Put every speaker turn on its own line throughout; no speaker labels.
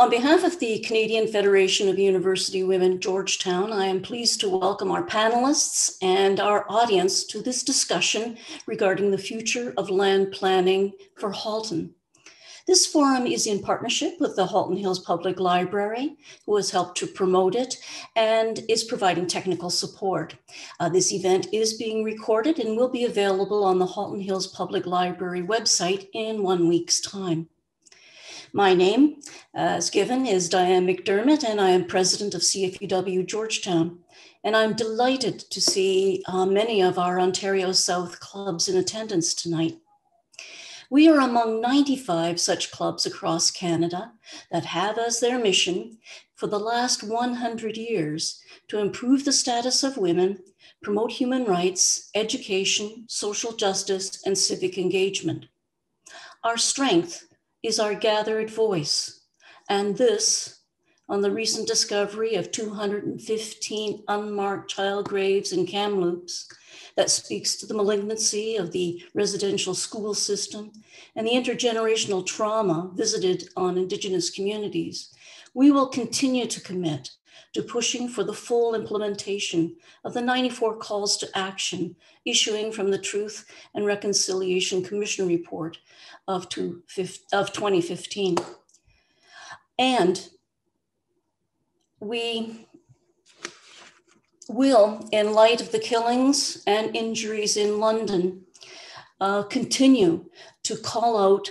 On behalf of the Canadian Federation of University Women, Georgetown, I am pleased to welcome our panelists and our audience to this discussion regarding the future of land planning for Halton. This forum is in partnership with the Halton Hills Public Library, who has helped to promote it and is providing technical support. This event is being recorded and will be available on the Halton Hills Public Library website in 1 week's time. My name, as given, is Diane McDermott, and I am president of CFUW Georgetown. And I'm delighted to see many of our Ontario South clubs in attendance tonight. We are among 95 such clubs across Canada that have as their mission for the last 100 years to improve the status of women, promote human rights, education, social justice, and civic engagement. Our strength is our gathered voice, and this, on the recent discovery of 215 unmarked child graves in Kamloops, that speaks to the malignancy of the residential school system and the intergenerational trauma visited on Indigenous communities. We will continue to commit to pushing for the full implementation of the 94 calls to action issuing from the Truth and Reconciliation Commission report of 2015. And we will, in light of the killings and injuries in London, continue to call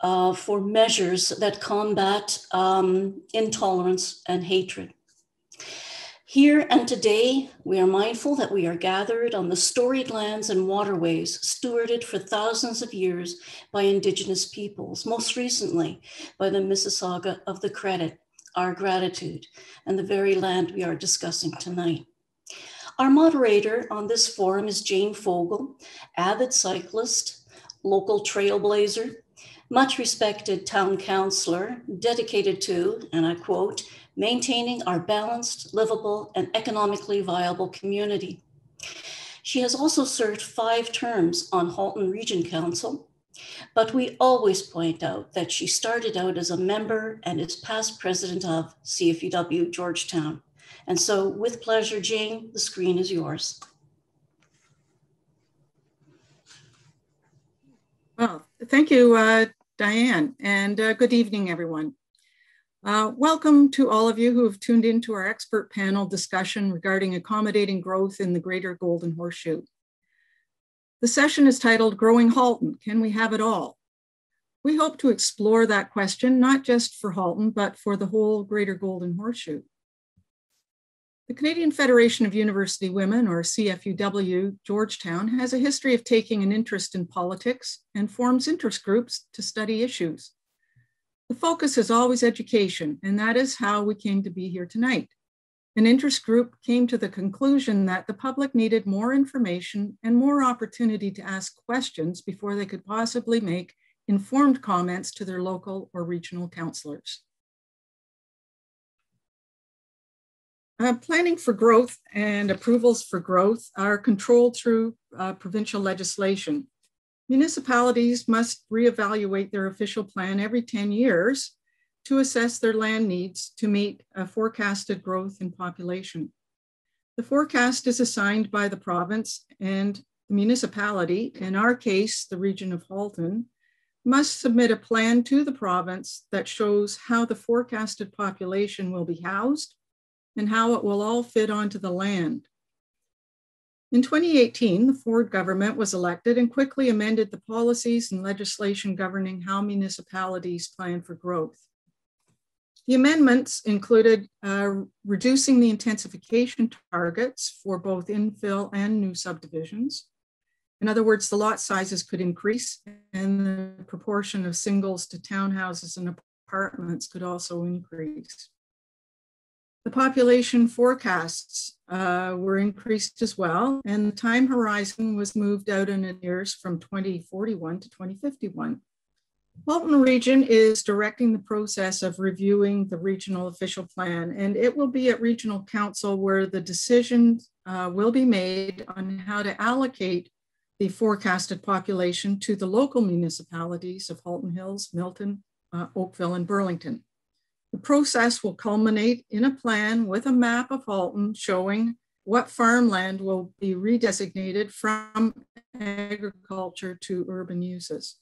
out for measures that combat intolerance and hatred. Here and today, we are mindful that we are gathered on the storied lands and waterways stewarded for thousands of years by Indigenous peoples, most recently by the Mississauga of the Credit, our gratitude, and the very land we are discussing tonight. Our moderator on this forum is Jane Fogal, avid cyclist, local trailblazer, much respected town councillor, dedicated to, and I quote, maintaining our balanced, livable, and economically viable community. She has also served 5 terms on Halton Region Council, but we always point out that she started out as a member and is past president of CFUW Georgetown. And so with pleasure, Jane, the screen is yours.
Well, thank you, Diane, and good evening, everyone. Welcome to all of you who have tuned into our expert panel discussion regarding accommodating growth in the Greater Golden Horseshoe. The session is titled Growing Halton, Can We Have It All? We hope to explore that question, not just for Halton, but for the whole Greater Golden Horseshoe. The Canadian Federation of University Women, or CFUW, Georgetown, has a history of taking an interest in politics and forms interest groups to study issues. The focus is always education, and that is how we came to be here tonight. An interest group came to the conclusion that the public needed more information and more opportunity to ask questions before they could possibly make informed comments to their local or regional councillors. Planning for growth and approvals for growth are controlled through provincial legislation. Municipalities must reevaluate their official plan every 10 years to assess their land needs to meet a forecasted growth in population. The forecast is assigned by the province, and the municipality, in our case, the region of Halton, must submit a plan to the province that shows how the forecasted population will be housed and how it will all fit onto the land. In 2018, the Ford government was elected and quickly amended the policies and legislation governing how municipalities plan for growth. The amendments included reducing the intensification targets for both infill and new subdivisions. In other words, the lot sizes could increase and the proportion of singles to townhouses and apartments could also increase. The population forecasts were increased as well, and the time horizon was moved out in years from 2041 to 2051. Halton Region is directing the process of reviewing the regional official plan, and it will be at Regional Council where the decisions will be made on how to allocate the forecasted population to the local municipalities of Halton Hills, Milton, Oakville, and Burlington. The process will culminate in a plan with a map of Halton showing what farmland will be redesignated from agriculture to urban uses.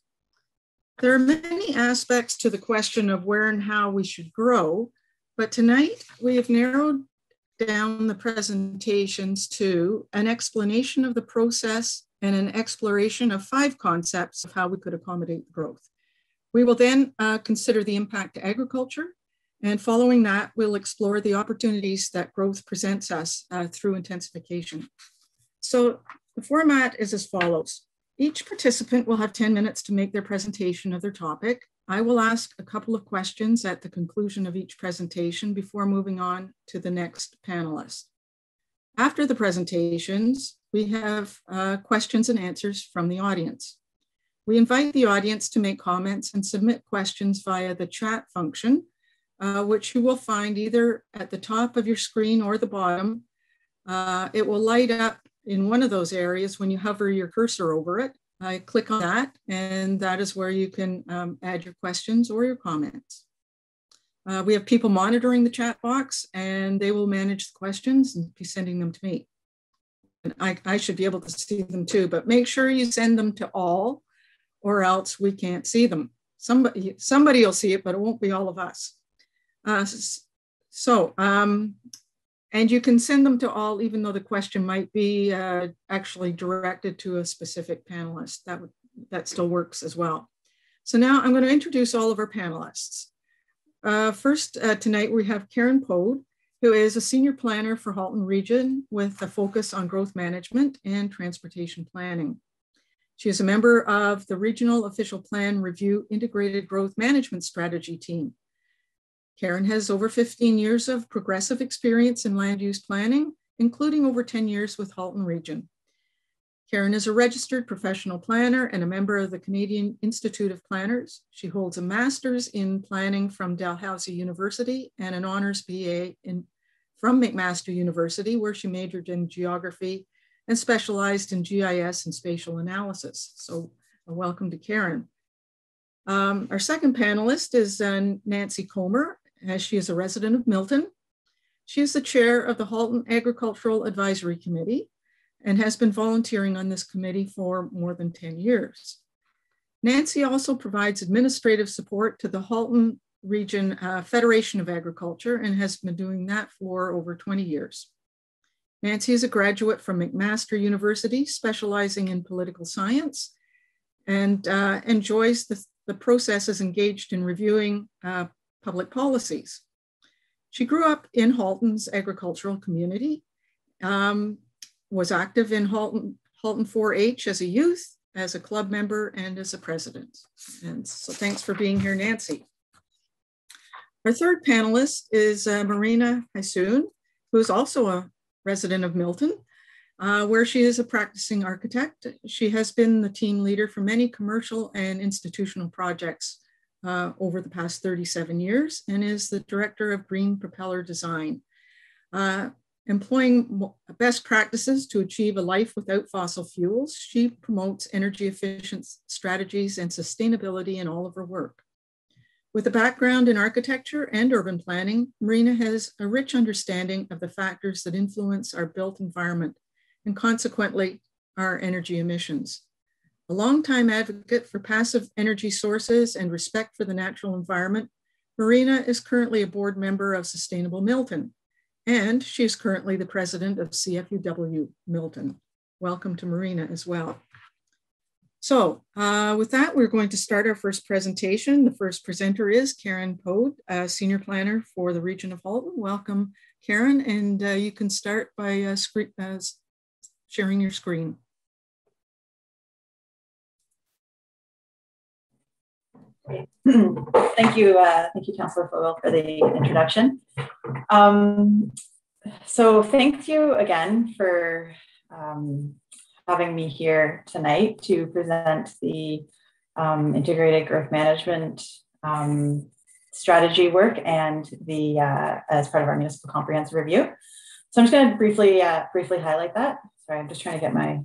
There are many aspects to the question of where and how we should grow, but tonight we have narrowed down the presentations to an explanation of the process and an exploration of 5 concepts of how we could accommodate the growth. We will then consider the impact to agriculture, and following that, we'll explore the opportunities that growth presents us through intensification. So the format is as follows. Each participant will have 10 minutes to make their presentation of their topic. I will ask a couple of questions at the conclusion of each presentation before moving on to the next panelist. After the presentations, we have questions and answers from the audience. We invite the audience to make comments and submit questions via the chat function, which you will find either at the top of your screen or the bottom. It will light up in one of those areas when you hover your cursor over it. I click on that, and that is where you can add your questions or your comments. We have people monitoring the chat box, and they will manage the questions and be sending them to me. And I should be able to see them too, but make sure you send them to all, or else we can't see them. Somebody will see it, but it won't be all of us. And you can send them to all, even though the question might be actually directed to a specific panelist. That still works as well. So now I'm going to introduce all of our panelists. First, tonight we have Karyn Poad, who is a senior planner for Halton Region with a focus on growth management and transportation planning. She is a member of the Regional Official Plan Review Integrated Growth Management Strategy team. Karyn has over 15 years of progressive experience in land use planning, including over 10 years with Halton Region. Karyn is a registered professional planner and a member of the Canadian Institute of Planners. She holds a master's in planning from Dalhousie University and an honors BA from McMaster University, where she majored in geography and specialized in GIS and spatial analysis. So welcome to Karyn. Our second panelist is Nancy Comer, as she is a resident of Milton. She is the chair of the Halton Agricultural Advisory Committee and has been volunteering on this committee for more than 10 years. Nancy also provides administrative support to the Halton Region Federation of Agriculture and has been doing that for over 20 years. Nancy is a graduate from McMaster University, specializing in political science, and enjoys the processes engaged in reviewing public policies. She grew up in Halton's agricultural community, was active in Halton 4-H as a youth, as a club member, and as a president. And so thanks for being here, Nancy. Our third panelist is Marina Huissoon, who is also a resident of Milton, where she is a practicing architect. She has been the team leader for many commercial and institutional projects over the past 37 years and is the director of Green Propeller Design. Employing best practices to achieve a life without fossil fuels, she promotes energy efficient strategies and sustainability in all of her work. With a background in architecture and urban planning, Marina has a rich understanding of the factors that influence our built environment and consequently our energy emissions. A longtime advocate for passive energy sources and respect for the natural environment, Marina is currently a board member of Sustainable Milton, and she is currently the president of CFUW Milton. Welcome to Marina as well. So with that, we're going to start our first presentation. The first presenter is Karyn Poad, senior planner for the region of Halton. Welcome, Karyn, and you can start by sharing your screen.
Thank you, Councillor Fogal, for the introduction. So thank you again for having me here tonight to present the integrated growth management strategy work and the as part of our municipal comprehensive review. So I'm just going to briefly highlight that. Sorry, I'm just trying to get my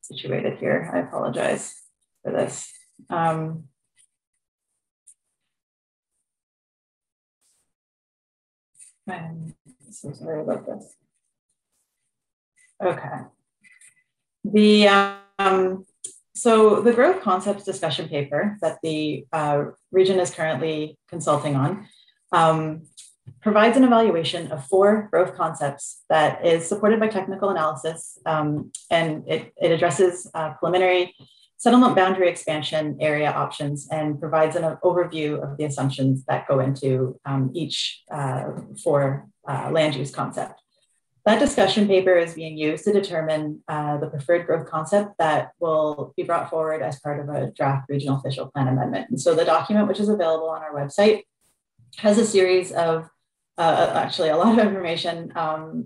situated here. I apologize for this. I'm so sorry about this. Okay. So the growth concepts discussion paper that the region is currently consulting on provides an evaluation of 4 growth concepts that is supported by technical analysis, and it addresses preliminary settlement boundary expansion area options and provides an overview of the assumptions that go into each 4 land use concept. That discussion paper is being used to determine the preferred growth concept that will be brought forward as part of a draft regional official plan amendment. And so the document, which is available on our website, has a series of, actually a lot of information,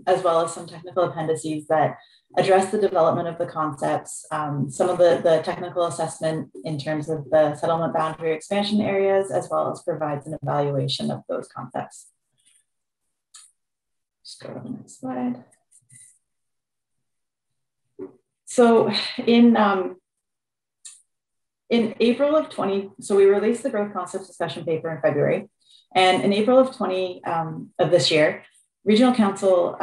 as well as some technical appendices that address the development of the concepts, some of the technical assessment in terms of the settlement boundary expansion areas, as well as provides an evaluation of those concepts. Just go to the next slide. So in April of so we released the growth concepts discussion paper in February, and in April of of this year, Regional Council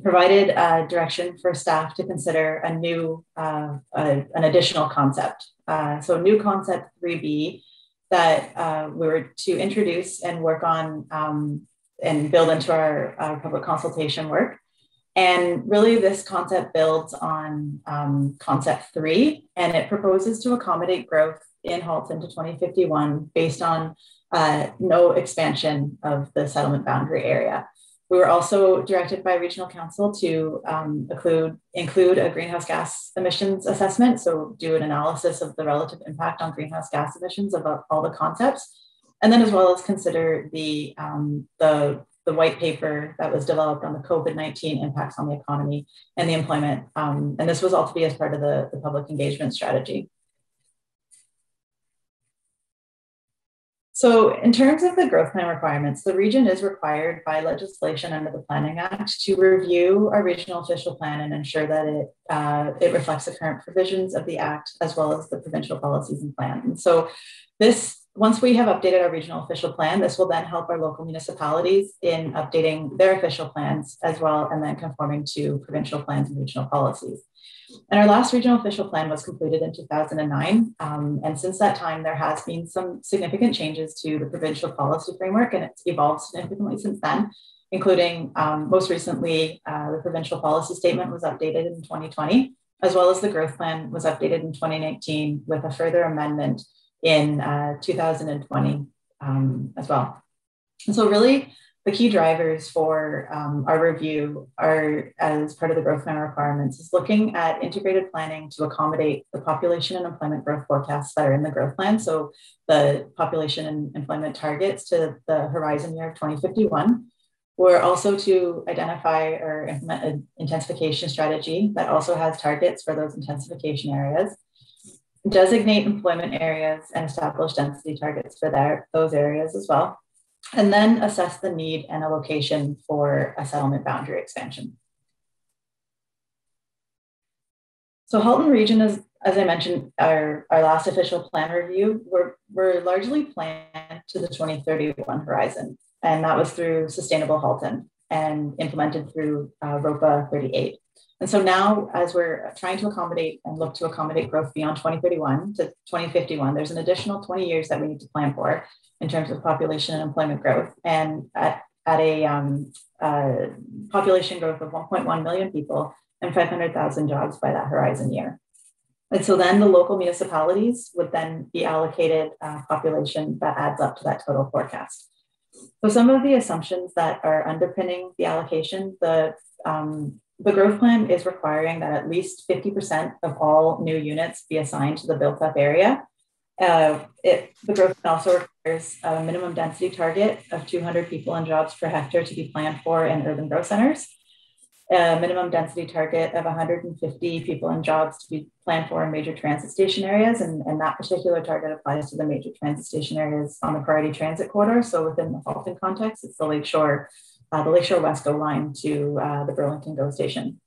provided direction for staff to consider a new, an additional concept. So new concept 3B that we were to introduce and work on and build into our public consultation work. And really this concept builds on concept 3, and it proposes to accommodate growth in Halton to 2051 based on no expansion of the settlement boundary area. We were also directed by Regional Council to include a greenhouse gas emissions assessment, so do an analysis of the relative impact on greenhouse gas emissions of all the concepts, and then as well as consider the white paper that was developed on the COVID-19 impacts on the economy and the employment. And this was all to be as part of the public engagement strategy. So in terms of the growth plan requirements, the region is required by legislation under the Planning Act to review our regional official plan and ensure that it reflects the current provisions of the Act as well as the provincial policies and plans. And so once we have updated our regional official plan, this will then help our local municipalities in updating their official plans as well, and then conforming to provincial plans and regional policies. And our last regional official plan was completed in 2009. And since that time, there has been some significant changes to the provincial policy framework, and it's evolved significantly since then, including most recently, the provincial policy statement was updated in 2020, as well as the growth plan was updated in 2019 with a further amendment in 2020 as well. And so really the key drivers for our review are, as part of the growth plan requirements, is looking at integrated planning to accommodate the population and employment growth forecasts that are in the growth plan. So the population and employment targets to the horizon year of 2051. We're also to identify or implement an intensification strategy that also has targets for those intensification areas. Designate employment areas and establish density targets for those areas as well. And then assess the need and a location for a settlement boundary expansion. So Halton Region is, as I mentioned, our last official plan review, we're largely planned to the 2031 horizon. And that was through Sustainable Halton and implemented through ROPA 38. And so now, as we're trying to accommodate and look to accommodate growth beyond 2031 to 2051, there's an additional 20 years that we need to plan for in terms of population and employment growth. And at a population growth of 1.1 million people and 500,000 jobs by that horizon year. And so then the local municipalities would then be allocated population that adds up to that total forecast. So some of the assumptions that are underpinning the allocation, the growth plan is requiring that at least 50% of all new units be assigned to the built up area. The growth plan also requires a minimum density target of 200 people and jobs per hectare to be planned for in urban growth centers. A minimum density target of 150 people and jobs to be planned for in major transit station areas. And that particular target applies to the major transit station areas on the priority transit corridor. So within the Halton context, it's the Lakeshore West GO line to the Burlington GO station.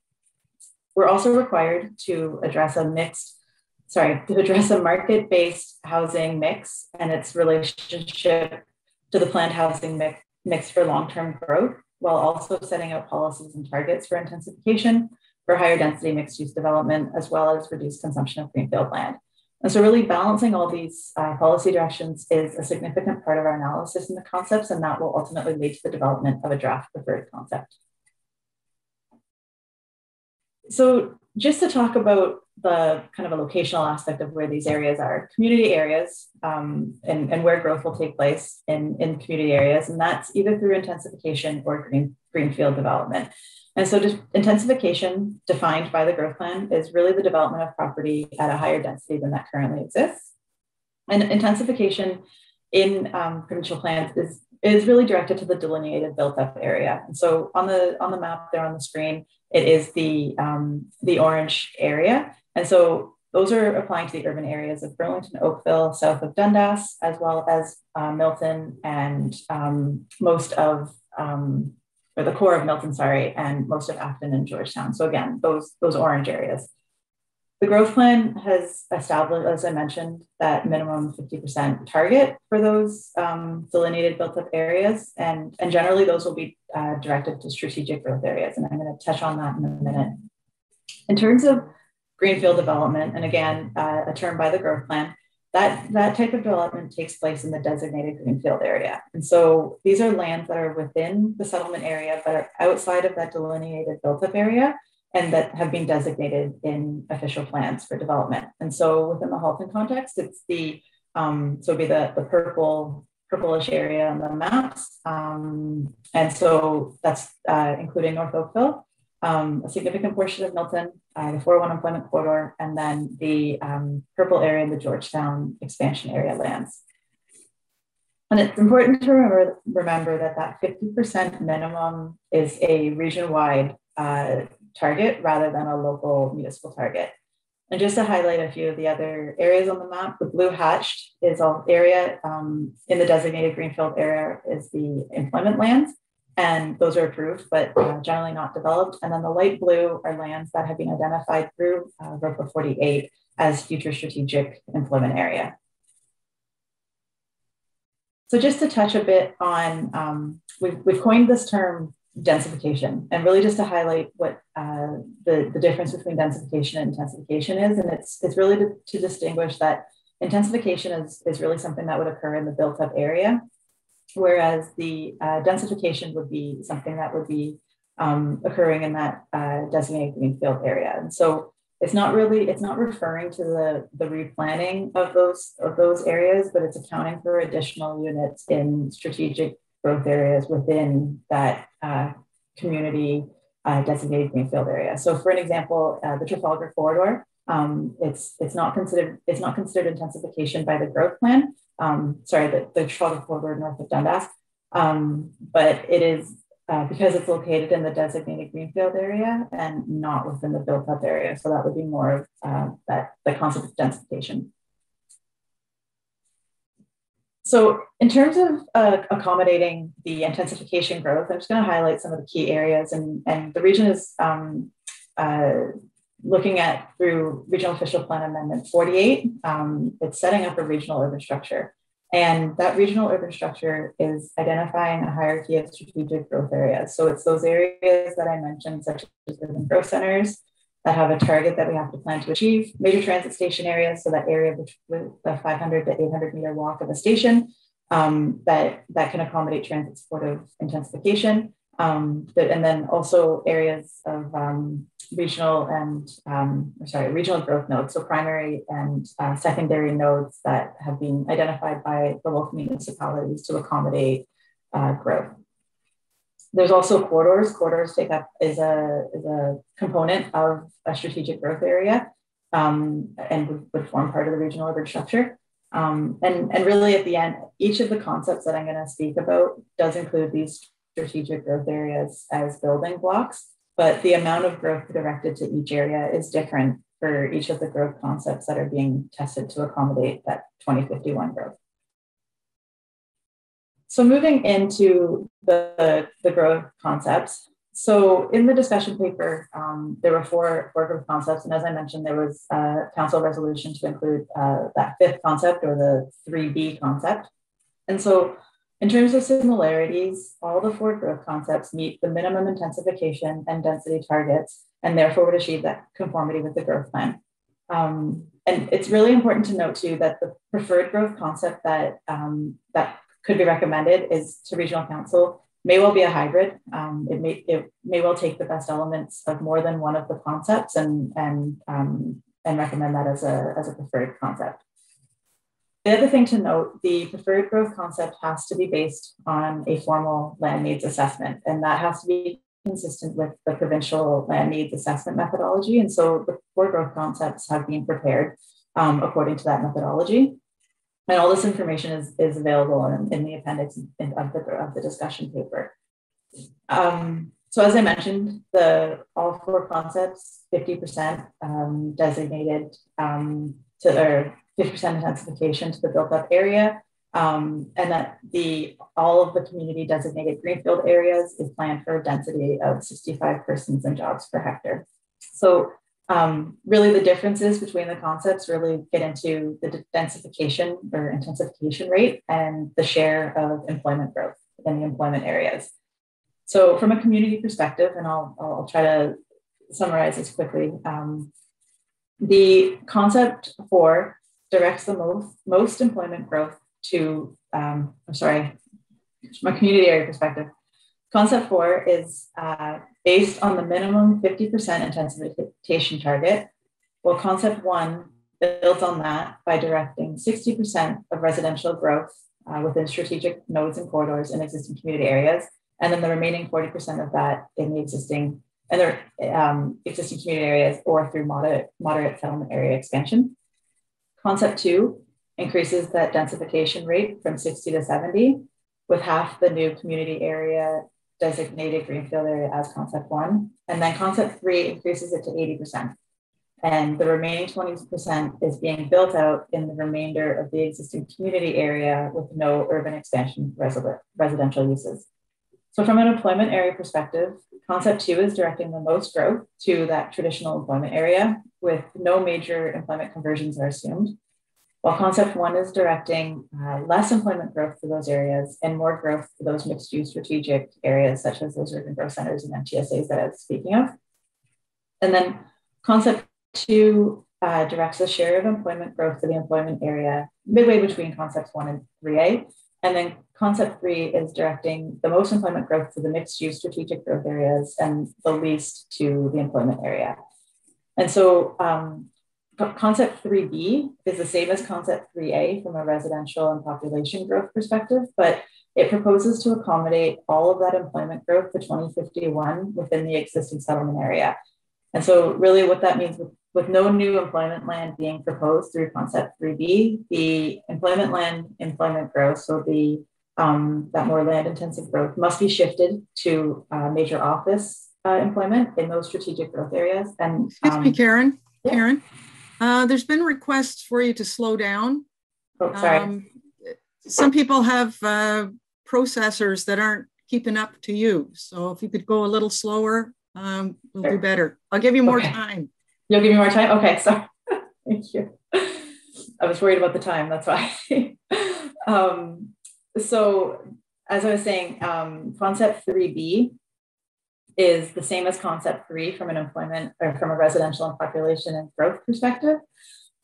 We're also required to address a market-based housing mix and its relationship to the planned housing mix for long-term growth, while also setting out policies and targets for intensification, for higher density mixed-use development, as well as reduced consumption of greenfield land. And so really balancing all these policy directions is a significant part of our analysis in the concepts, and that will ultimately lead to the development of a draft preferred concept. So just to talk about the kind of a locational aspect of where these areas are, community areas and where growth will take place in community areas, and that's either through intensification or greenfield development. And so just intensification defined by the growth plan is really the development of property at a higher density than that currently exists. And intensification in provincial plans is really directed to the delineated built up area. And so on the map there on the screen, it is the orange area. And so those are applying to the urban areas of Burlington, Oakville, south of Dundas, as well as Milton and most of, or the core of Milton, sorry, and most of Afton and Georgetown. So again, those orange areas. The growth plan has established, as I mentioned, that minimum 50% target for those delineated built up areas. And generally those will be directed to strategic growth areas. And I'm going to touch on that in a minute. In terms of greenfield development, and again, a term by the growth plan, that type of development takes place in the designated greenfield area. And so these are lands that are within the settlement area, but are outside of that delineated built up area, and that have been designated in official plans for development. And so within the Halton context, it's the, so it'd be the purplish area on the maps. And so that's including North Oakville, a significant portion of Milton, the 401 employment corridor, and then the purple area in the Georgetown expansion area lands. And it's important to remember that 50% minimum is a region-wide target rather than a local municipal target. And just to highlight a few of the other areas on the map, the blue hatched is all area in the designated greenfield area is the employment lands, and those are approved, but generally not developed. And then the light blue are lands that have been identified through ROPA 48 as future strategic employment area. So just to touch a bit on, we've coined this term densification, and really just to highlight what the difference between densification and intensification is. And it's really to distinguish that intensification is really something that would occur in the built up area, whereas the densification would be something that would be occurring in that designated greenfield area. And so it's not referring to the replanning of those areas, but it's accounting for additional units in strategic growth areas within that community designated greenfield area. So for an example, the Trafalgar corridor, it's not considered intensification by the growth plan. Sorry, the Trafalgar corridor north of Dundas, but it is because it's located in the designated greenfield area and not within the built up area. So that would be more of the concept of densification. So in terms of accommodating the intensification growth, I'm just going to highlight some of the key areas, and the region is looking at through Regional Official Plan Amendment 48, it's setting up a regional urban structure. And that regional urban structure is identifying a hierarchy of strategic growth areas. So it's those areas that I mentioned, such as urban growth centers, that have a target that we have to plan to achieve, major transit station areas, so that area with the 500 to 800 meter walk of a station that can accommodate transit supportive intensification, and then also areas of regional growth nodes, so primary and secondary nodes that have been identified by the local municipalities to accommodate growth. There's also corridors. Corridors take up is a component of a strategic growth area and would form part of the regional urban structure. And really at the end, each of the concepts that I'm going to speak about does include these strategic growth areas as building blocks, but the amount of growth directed to each area is different for each of the growth concepts that are being tested to accommodate that 2051 growth. So moving into the growth concepts. So in the discussion paper, there were four growth concepts. And as I mentioned, there was a council resolution to include that fifth concept, or the 3B concept. And so In terms of similarities, all the four growth concepts meet the minimum intensification and density targets, and therefore would achieve that conformity with the growth plan. And it's really important to note too that the preferred growth concept that could be recommended is to regional council may well be a hybrid. It may well take the best elements of more than one of the concepts and recommend that as a preferred concept. The other thing to note, the preferred growth concept has to be based on a formal land needs assessment, and that has to be consistent with the provincial land needs assessment methodology. And so the four growth concepts have been prepared according to that methodology. And all this information is available in the appendix of the discussion paper. So as I mentioned, all four concepts, 50% designated or 50% intensification to the built up area, and that all of the community designated greenfield areas is planned for a density of 65 persons and jobs per hectare. So really the differences between the concepts really get into the densification or intensification rate and the share of employment growth in the employment areas. So from a community perspective, and I'll try to summarize this quickly, the concept 4 directs the most employment growth to, from a community area perspective. Concept 4 is based on the minimum 50% intensification target, while concept 1 builds on that by directing 60% of residential growth within strategic nodes and corridors in existing community areas, and then the remaining 40% of that in the existing community areas or through moderate settlement area expansion. Concept 2 increases that densification rate from 60 to 70, with half the new community area designated greenfield area as concept 1. And then concept 3 increases it to 80%. And the remaining 20% is being built out in the remainder of the existing community area with no urban expansion residential uses. So from an employment area perspective, concept 2 is directing the most growth to that traditional employment area with no major employment conversions are assumed, while concept 1 is directing less employment growth to those areas and more growth to those mixed use strategic areas such as those urban growth centers and MTSAs that I was speaking of. And then concept 2 directs the share of employment growth to the employment area midway between concepts 1 and 3A. And then concept 3 is directing the most employment growth to the mixed use strategic growth areas and the least to the employment area. And so concept 3B is the same as concept 3A from a residential and population growth perspective, but it proposes to accommodate all of that employment growth to 2051 within the existing settlement area. And so really what that means with no new employment land being proposed through concept 3B, the employment growth, so that more land intensive growth must be shifted to major office employment in those strategic growth areas. And
excuse me, Karyn.
Yeah.
Karyn, there's been requests for you to slow down.
Oh, sorry.
Some people have processors that aren't keeping up to you. So if you could go a little slower, we'll do better. I'll give you more time.
You'll give me more time? Okay, sorry. Thank you. I was worried about the time, that's why. So as I was saying, concept 3B is the same as concept 3 from an employment or from a residential and population and growth perspective,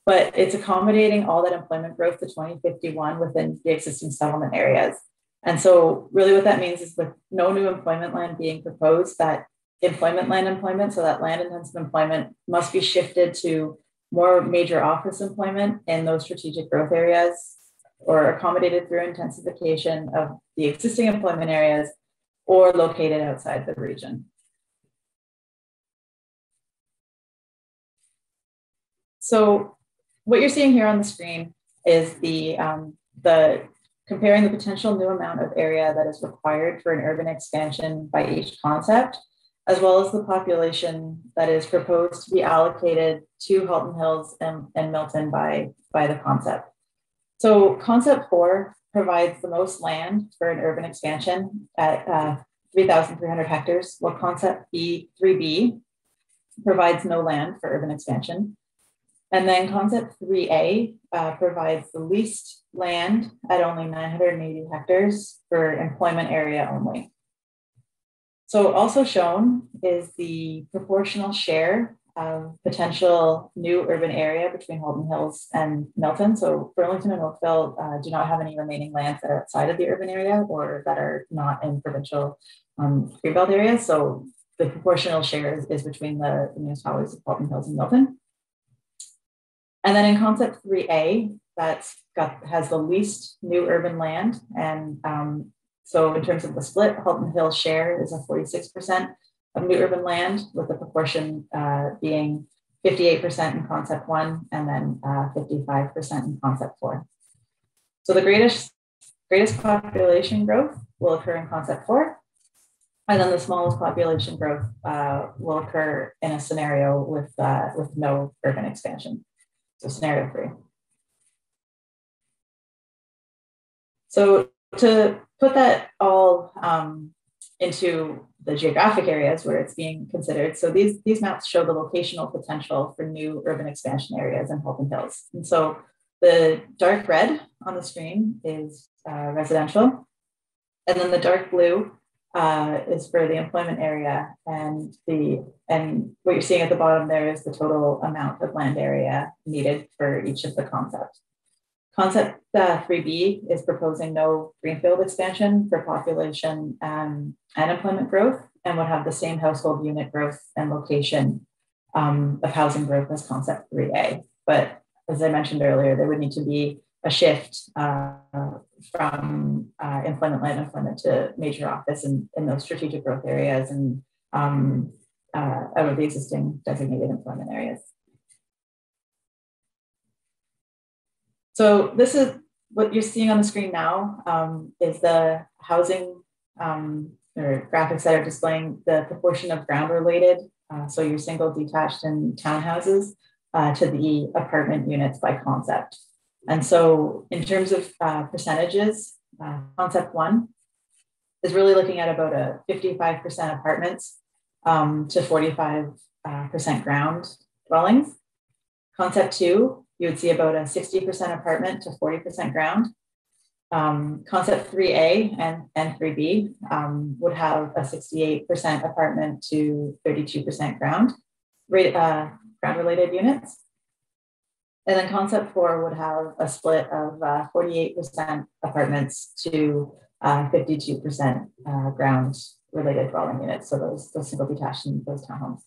but it's accommodating all that employment growth to 2051 within the existing settlement areas. And so really what that means is with no new employment land being proposed, that employment, so that land intensive employment must be shifted to more major office employment in those strategic growth areas or accommodated through intensification of the existing employment areas or located outside the region. So what you're seeing here on the screen is the comparing the potential new amount of area that is required for an urban expansion by each concept, as well as the population that is proposed to be allocated to Halton Hills and Milton by the concept. So concept 4 provides the most land for an urban expansion at 3,300 hectares, while concept 3B provides no land for urban expansion. And then concept 3A provides the leased land at only 980 hectares for employment area only. So also shown is the proportional share of potential new urban area between Halton Hills and Milton. So Burlington and Oakville do not have any remaining lands that are outside of the urban area or that are not in provincial greenbelt areas. So the proportional share is between the municipalities of Halton Hills and Milton. And then in concept 3A, has the least new urban land. And so in terms of the split, Halton Hills share is a 46% of new urban land, with the proportion being 58% in concept 1 and then 55% in concept 4. So the greatest population growth will occur in concept 4. And then the smallest population growth will occur in a scenario with no urban expansion. So scenario 3. So to put that all into the geographic areas where it's being considered. So these maps show the locational potential for new urban expansion areas in Halton Hills. And so the dark red on the screen is residential. And then the dark blue is for the employment area, and what you're seeing at the bottom there is the total amount of land area needed for each of the concepts. Concept 3B is proposing no greenfield expansion for population and employment growth, and would have the same household unit growth and location of housing growth as concept 3A. But as I mentioned earlier, there would need to be a shift from employment, land employment to major office in those strategic growth areas and out of the existing designated employment areas. So this is what you're seeing on the screen now is the housing or graphics that are displaying the proportion of ground related. So your single, detached, and townhouses to the apartment units by concept. And so in terms of percentages, concept 1 is really looking at about a 55% apartments to 45% ground dwellings. Concept 2, you would see about a 60% apartment to 40% ground. Concept 3A and 3B would have a 68% apartment to 32% ground related units. And then concept 4 would have a split of 48% apartments to 52% ground related dwelling units. So those single detached and those townhomes.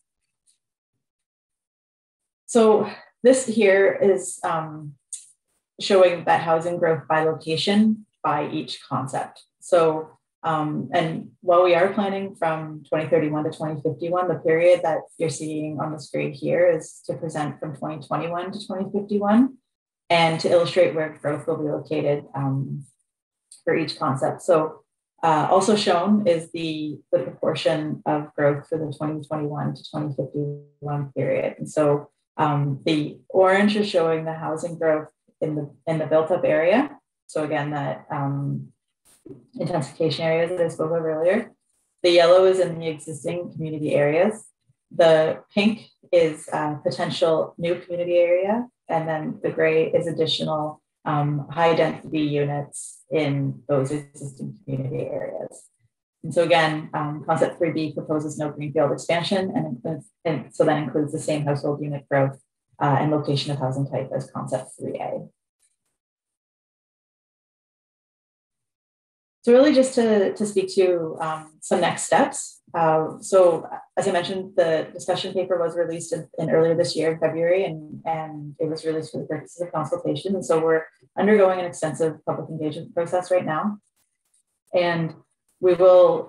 So this here is showing that housing growth by location by each concept. So, and while we are planning from 2031 to 2051, the period that you're seeing on the screen here is to present from 2021 to 2051 and to illustrate where growth will be located for each concept. So also shown is the proportion of growth for the 2021 to 2051 period. And so the orange is showing the housing growth in the built up area. So again, that intensification areas that I spoke of earlier. The yellow is in the existing community areas. The pink is potential new community area. And then the gray is additional high density units in those existing community areas. And so again, concept 3B proposes no greenfield expansion, and so that includes the same household unit growth and location of housing type as concept 3A. So really just to speak to some next steps. So as I mentioned, the discussion paper was released in earlier this year in February, and it was released for the purposes of consultation. And so we're undergoing an extensive public engagement process right now. And we will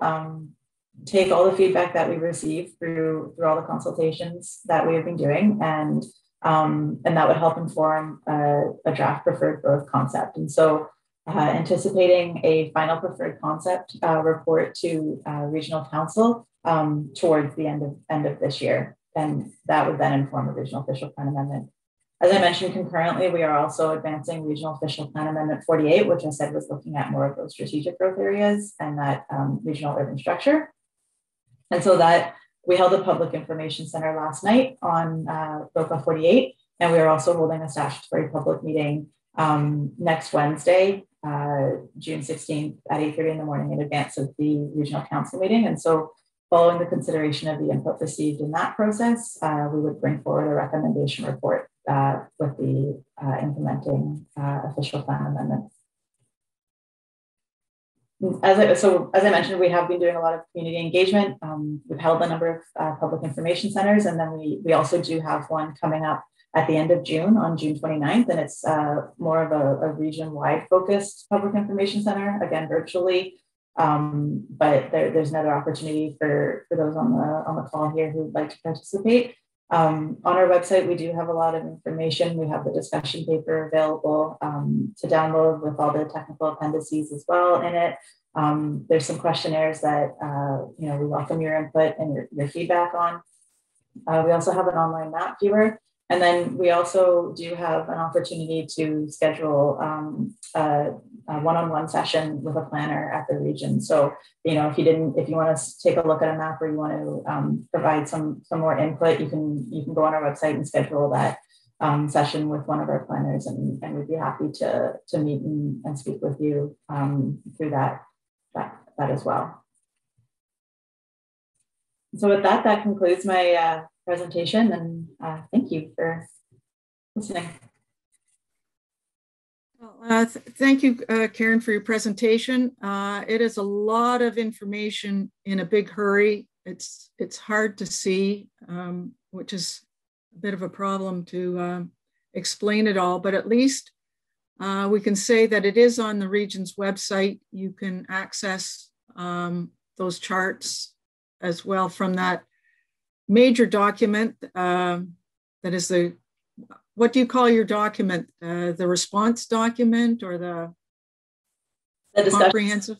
take all the feedback that we receive through all the consultations that we have been doing, and that would help inform a draft preferred growth concept. And so anticipating a final preferred concept report to regional council towards the end of this year. And that would then inform a regional official plan amendment. As I mentioned, concurrently, we are also advancing regional official plan amendment 48, which I said was looking at more of those strategic growth areas and that regional urban structure. And so that we held a public information center last night on ROPA 48. And we are also holding a statutory public meeting next Wednesday, June 16th at 8:30 in the morning in advance of the regional council meeting. And so following the consideration of the input received in that process, we would bring forward a recommendation report with the implementing official plan amendments. As I mentioned, we have been doing a lot of community engagement. We've held a number of public information centers, and then we also do have one coming up at the end of June on June 29th, and it's more of a region-wide focused public information center, again, virtually. But there's another opportunity for those on the call here who would like to participate. On our website, we do have a lot of information. We have the discussion paper available to download with all the technical appendices as well in it. There's some questionnaires that we welcome your input and your feedback on. We also have an online map viewer. And then we also do have an opportunity to schedule a one-on-one session with a planner at the region. So, if you want to take a look at a map or you want to provide some more input, you can go on our website and schedule that session with one of our planners, and we'd be happy to meet and speak with you through that as well. So with that concludes my presentation, and thank you for listening.
Thank you, Karyn, for your presentation. It is a lot of information in a big hurry. It's hard to see, which is a bit of a problem to explain it all, but at least we can say that it is on the region's website. You can access those charts as well from that major document that is what do you call your document? The response document or the comprehensive?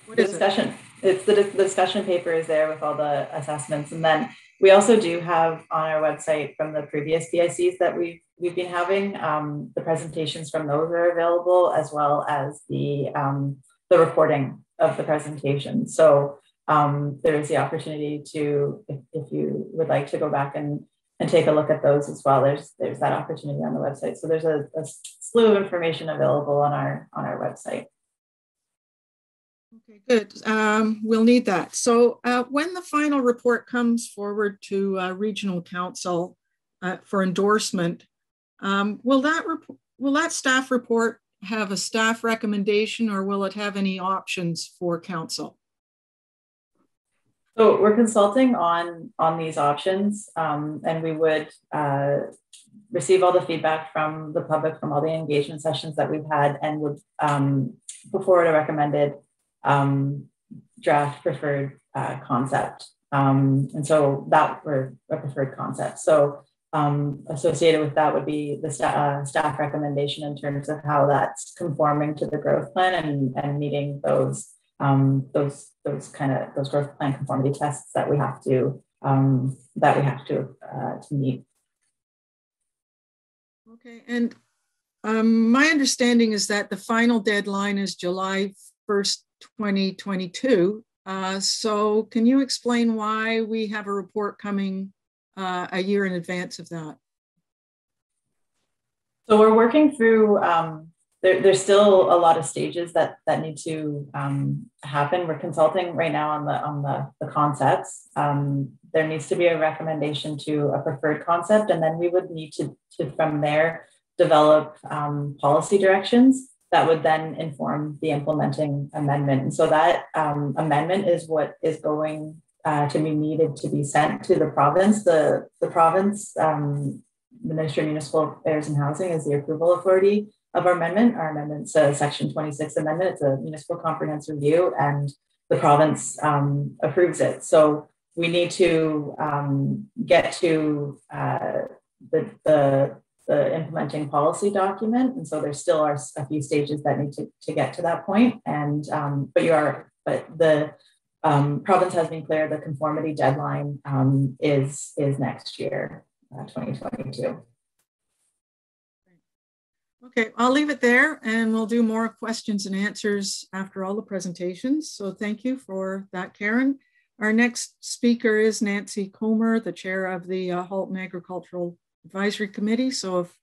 What is
discussion? It's the discussion paper is there with all the assessments. And then we also do have on our website from the previous BICs that we've been having, the presentations from those are available, as well as the recording of the presentation. So there is the opportunity to, if you would like to go back and take a look at those as well, there's that opportunity on the website. So there's a slew of information available on our website.
Okay, good. We'll need that. So when the final report comes forward to Regional Council for endorsement, will that staff report have a staff recommendation, or will it have any options for Council?
So we're consulting on these options, and we would receive all the feedback from the public from all the engagement sessions that we've had, and would put forward a recommended draft preferred concept. And so that were a preferred concept. So associated with that would be the staff recommendation in terms of how that's conforming to the growth plan and meeting those growth plan conformity tests that we have to meet.
Okay, and my understanding is that the final deadline is July 1st, 2022. So can you explain why we have a report coming a year in advance of that? So
we're working through, there's still a lot of stages that need to happen. We're consulting right now on the concepts. There needs to be a recommendation to a preferred concept, and then we would need to from there develop policy directions that would then inform the implementing amendment. And so that amendment is what is going to be needed to be sent to the province. The province, the Ministry of Municipal Affairs and Housing is the approval authority of our amendment. Our amendment's a Section 26 amendment. It's a municipal comprehensive review, and the province approves it. So we need to get to the implementing policy document, and so there still are a few stages that need to get to that point. And but the province has been clear. The conformity deadline is next year, 2022.
Okay, I'll leave it there, and we'll do more questions and answers after all the presentations. So thank you for that, Karyn. Our next speaker is Nancy Comer, the chair of the Halton Agricultural Advisory Committee. So if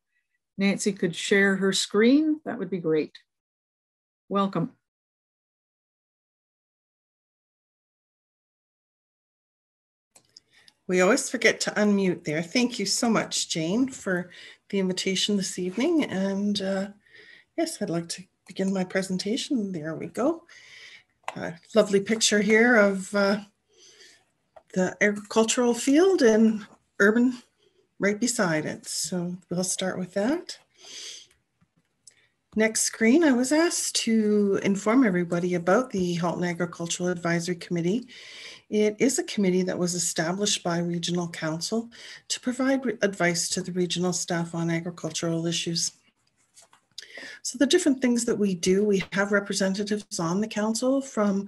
Nancy could share her screen, that would be great. Welcome.
We always forget to unmute there. Thank you so much, Jane, for the invitation this evening. And yes, I'd like to begin my presentation. There we go. Lovely picture here of the agricultural field and urban right beside it. So we'll start with that. Next screen, I was asked to inform everybody about the Halton Agricultural Advisory Committee. It is a committee that was established by Regional Council to provide advice to the regional staff on agricultural issues. So the different things that we do, we have representatives on the council from,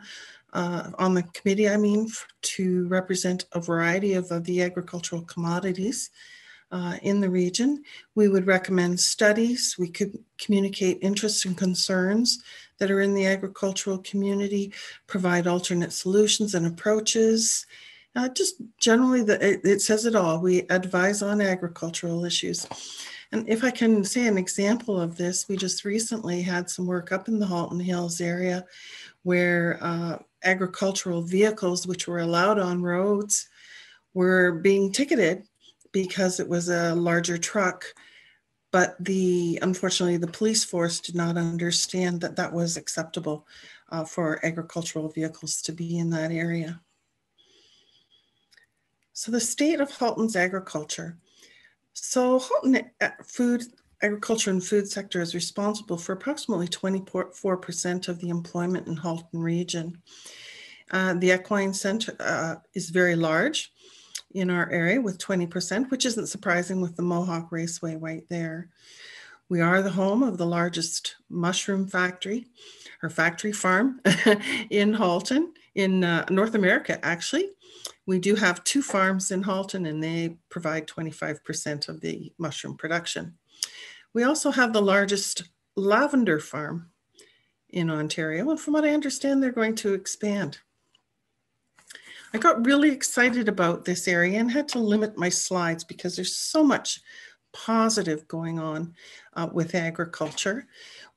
on the committee, I mean, to represent a variety of the agricultural commodities in the region. We would recommend studies. We could communicate interests and concerns that are in the agricultural community, provide alternate solutions and approaches. Just generally, it says it all. We advise on agricultural issues. And if I can say an example of this, we just recently had some work up in the Halton Hills area where agricultural vehicles, which were allowed on roads, were being ticketed because it was a larger truck. But unfortunately, the police force did not understand that that was acceptable for agricultural vehicles to be in that area. So the state of Halton's agriculture. So Halton agriculture and food sector is responsible for approximately 24% of the employment in Halton Region. The equine center is very large in our area with 20%, which isn't surprising with the Mohawk Raceway right there. We are the home of the largest mushroom factory, or factory farm in Halton, in North America, actually. We do have 2 farms in Halton and they provide 25% of the mushroom production. We also have the largest lavender farm in Ontario. And from what I understand, they're going to expand. I got really excited about this area and had to limit my slides because there's so much positive going on with agriculture.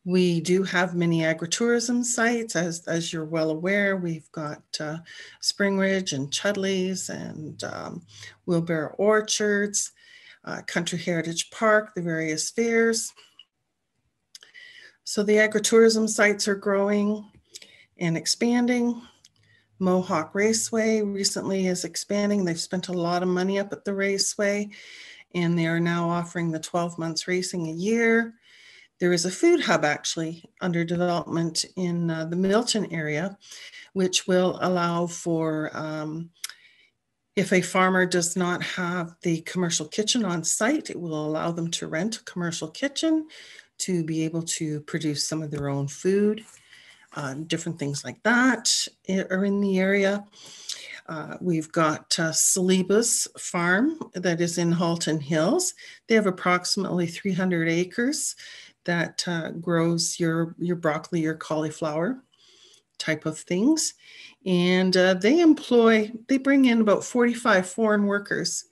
We do have many agritourism sites, as you're well aware. We've got Spring Ridge and Chudley's and Wheelbarrow Orchards, Country Heritage Park, the various fairs. So the agritourism sites are growing and expanding. Mohawk Raceway recently is expanding. They've spent a lot of money up at the raceway and they are now offering the 12 months racing a year. There is a food hub actually under development in the Milton area, which will allow for, if a farmer does not have the commercial kitchen on site, it will allow them to rent a commercial kitchen to be able to produce some of their own food. Different things like that are in the area. We've got Saliba's farm that is in Halton Hills. They have approximately 300 acres that grows your broccoli or cauliflower type of things. And they bring in about 45 foreign workers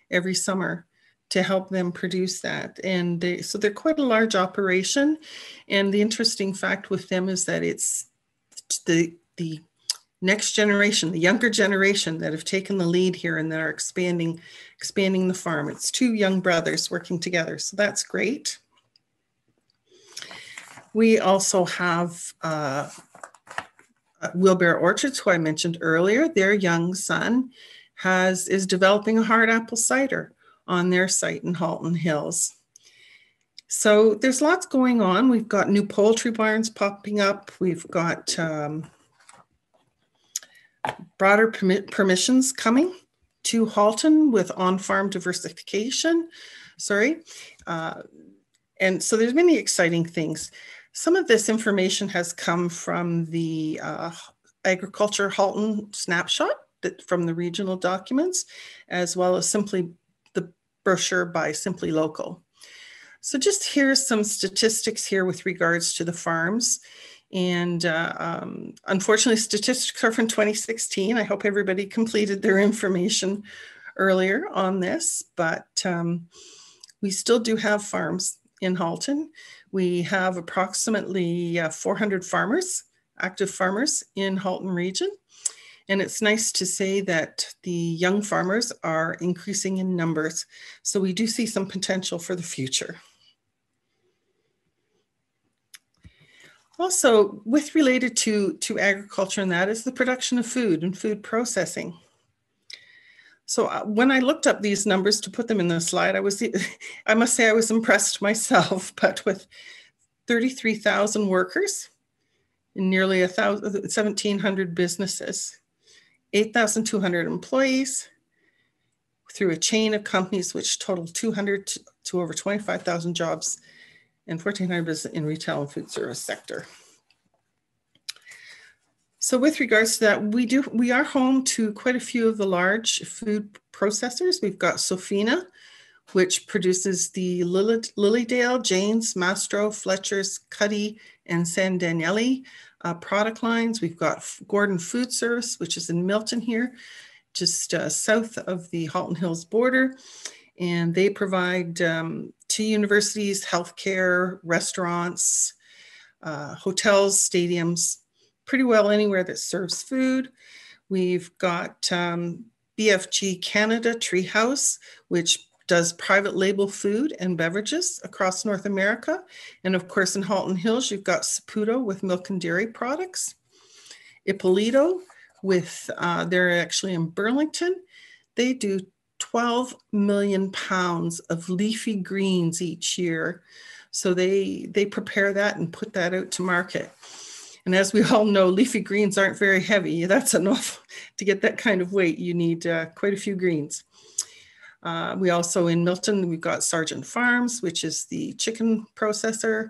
every summer to help them produce that. And so they're quite a large operation. And the interesting fact with them is that it's the next generation, the younger generation that have taken the lead here and that are expanding the farm. It's 2 young brothers working together. So that's great. We also have Wheelbarrow Orchards, who I mentioned earlier. Their young son is developing a hard apple cider on their site in Halton Hills. So there's lots going on. We've got new poultry barns popping up. We've got broader permissions coming to Halton with on-farm diversification. And so there's many exciting things. Some of this information has come from the Agriculture Halton snapshot from the regional documents, as well as simply the brochure by Simply Local. So just here's some statistics here with regards to the farms. And unfortunately, statistics are from 2016. I hope everybody completed their information earlier on this, but We still do have farms in Halton. We have approximately 400 farmers, active farmers in Halton Region. And it's nice to say that the young farmers are increasing in numbers. So we do see some potential for the future. Also, related to agriculture, and that is the production of food and food processing. So when I looked up these numbers to put them in the slide, I must say I was impressed myself, but with 33,000 workers in nearly 1,700 businesses, 8,200 employees through a chain of companies which total 200 to over 25,000 jobs and 1,400 business in retail and food service sector. So with regards to that, we are home to quite a few of the large food processors. We've got Sofina, which produces the Lilydale, Jane's, Mastro, Fletcher's, Cuddy, and San Daniele product lines. We've got Gordon Food Service, which is in Milton here, just south of the Halton Hills border. And they provide to universities, healthcare, restaurants, hotels, stadiums, pretty well anywhere that serves food. We've got BFG Canada Treehouse, which does private label food and beverages across North America. And of course, in Halton Hills, you've got Saputo with milk and dairy products. Ippolito with, they're actually in Burlington. They do 12 million pounds of leafy greens each year. So they prepare that and put that out to market. And as we all know, leafy greens aren't very heavy. That's enough to get that kind of weight. You need quite a few greens. We also in Milton, we've got Sargent Farms, which is the chicken processor,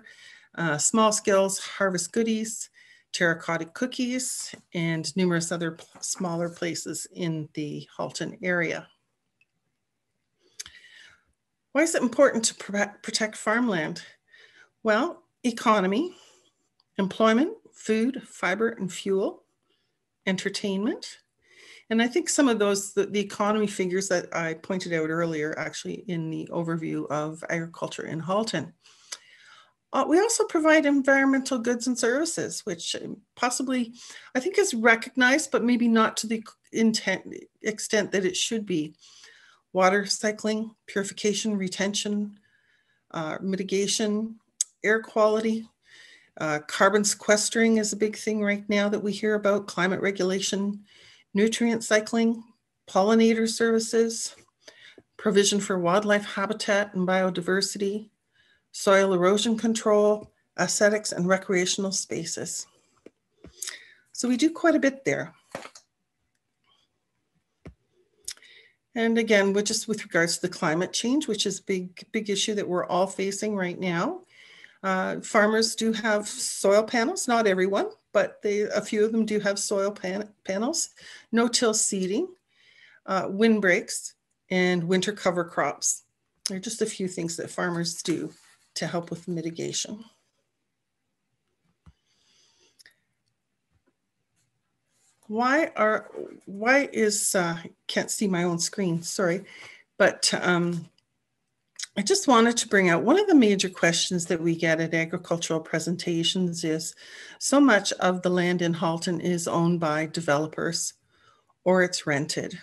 Small Skills, Harvest Goodies, Terracotta Cookies, and numerous other smaller places in the Halton area. Why is it important to protect farmland? Well, economy, employment, food, fiber and fuel, entertainment. And I think some of those, the economy figures that I pointed out earlier, actually in the overview of agriculture in Halton. We also provide environmental goods and services, which possibly I think is recognized, but maybe not to the extent that it should be. Water cycling, purification, retention, mitigation, air quality, carbon sequestering is a big thing right now that we hear about, climate regulation, nutrient cycling, pollinator services, provision for wildlife habitat and biodiversity, soil erosion control, aesthetics and recreational spaces. So we do quite a bit there. And again, just with regards to the climate change, which is a big issue that we're all facing right now. Farmers do have soil panels, not everyone, but a few of them do have soil panels, no-till seeding, windbreaks, and winter cover crops. They're just a few things that farmers do to help with mitigation. Can't see my own screen, sorry, but I just wanted to bring out one of the major questions that we get at agricultural presentations is so much of the land in Halton is owned by developers or it's rented.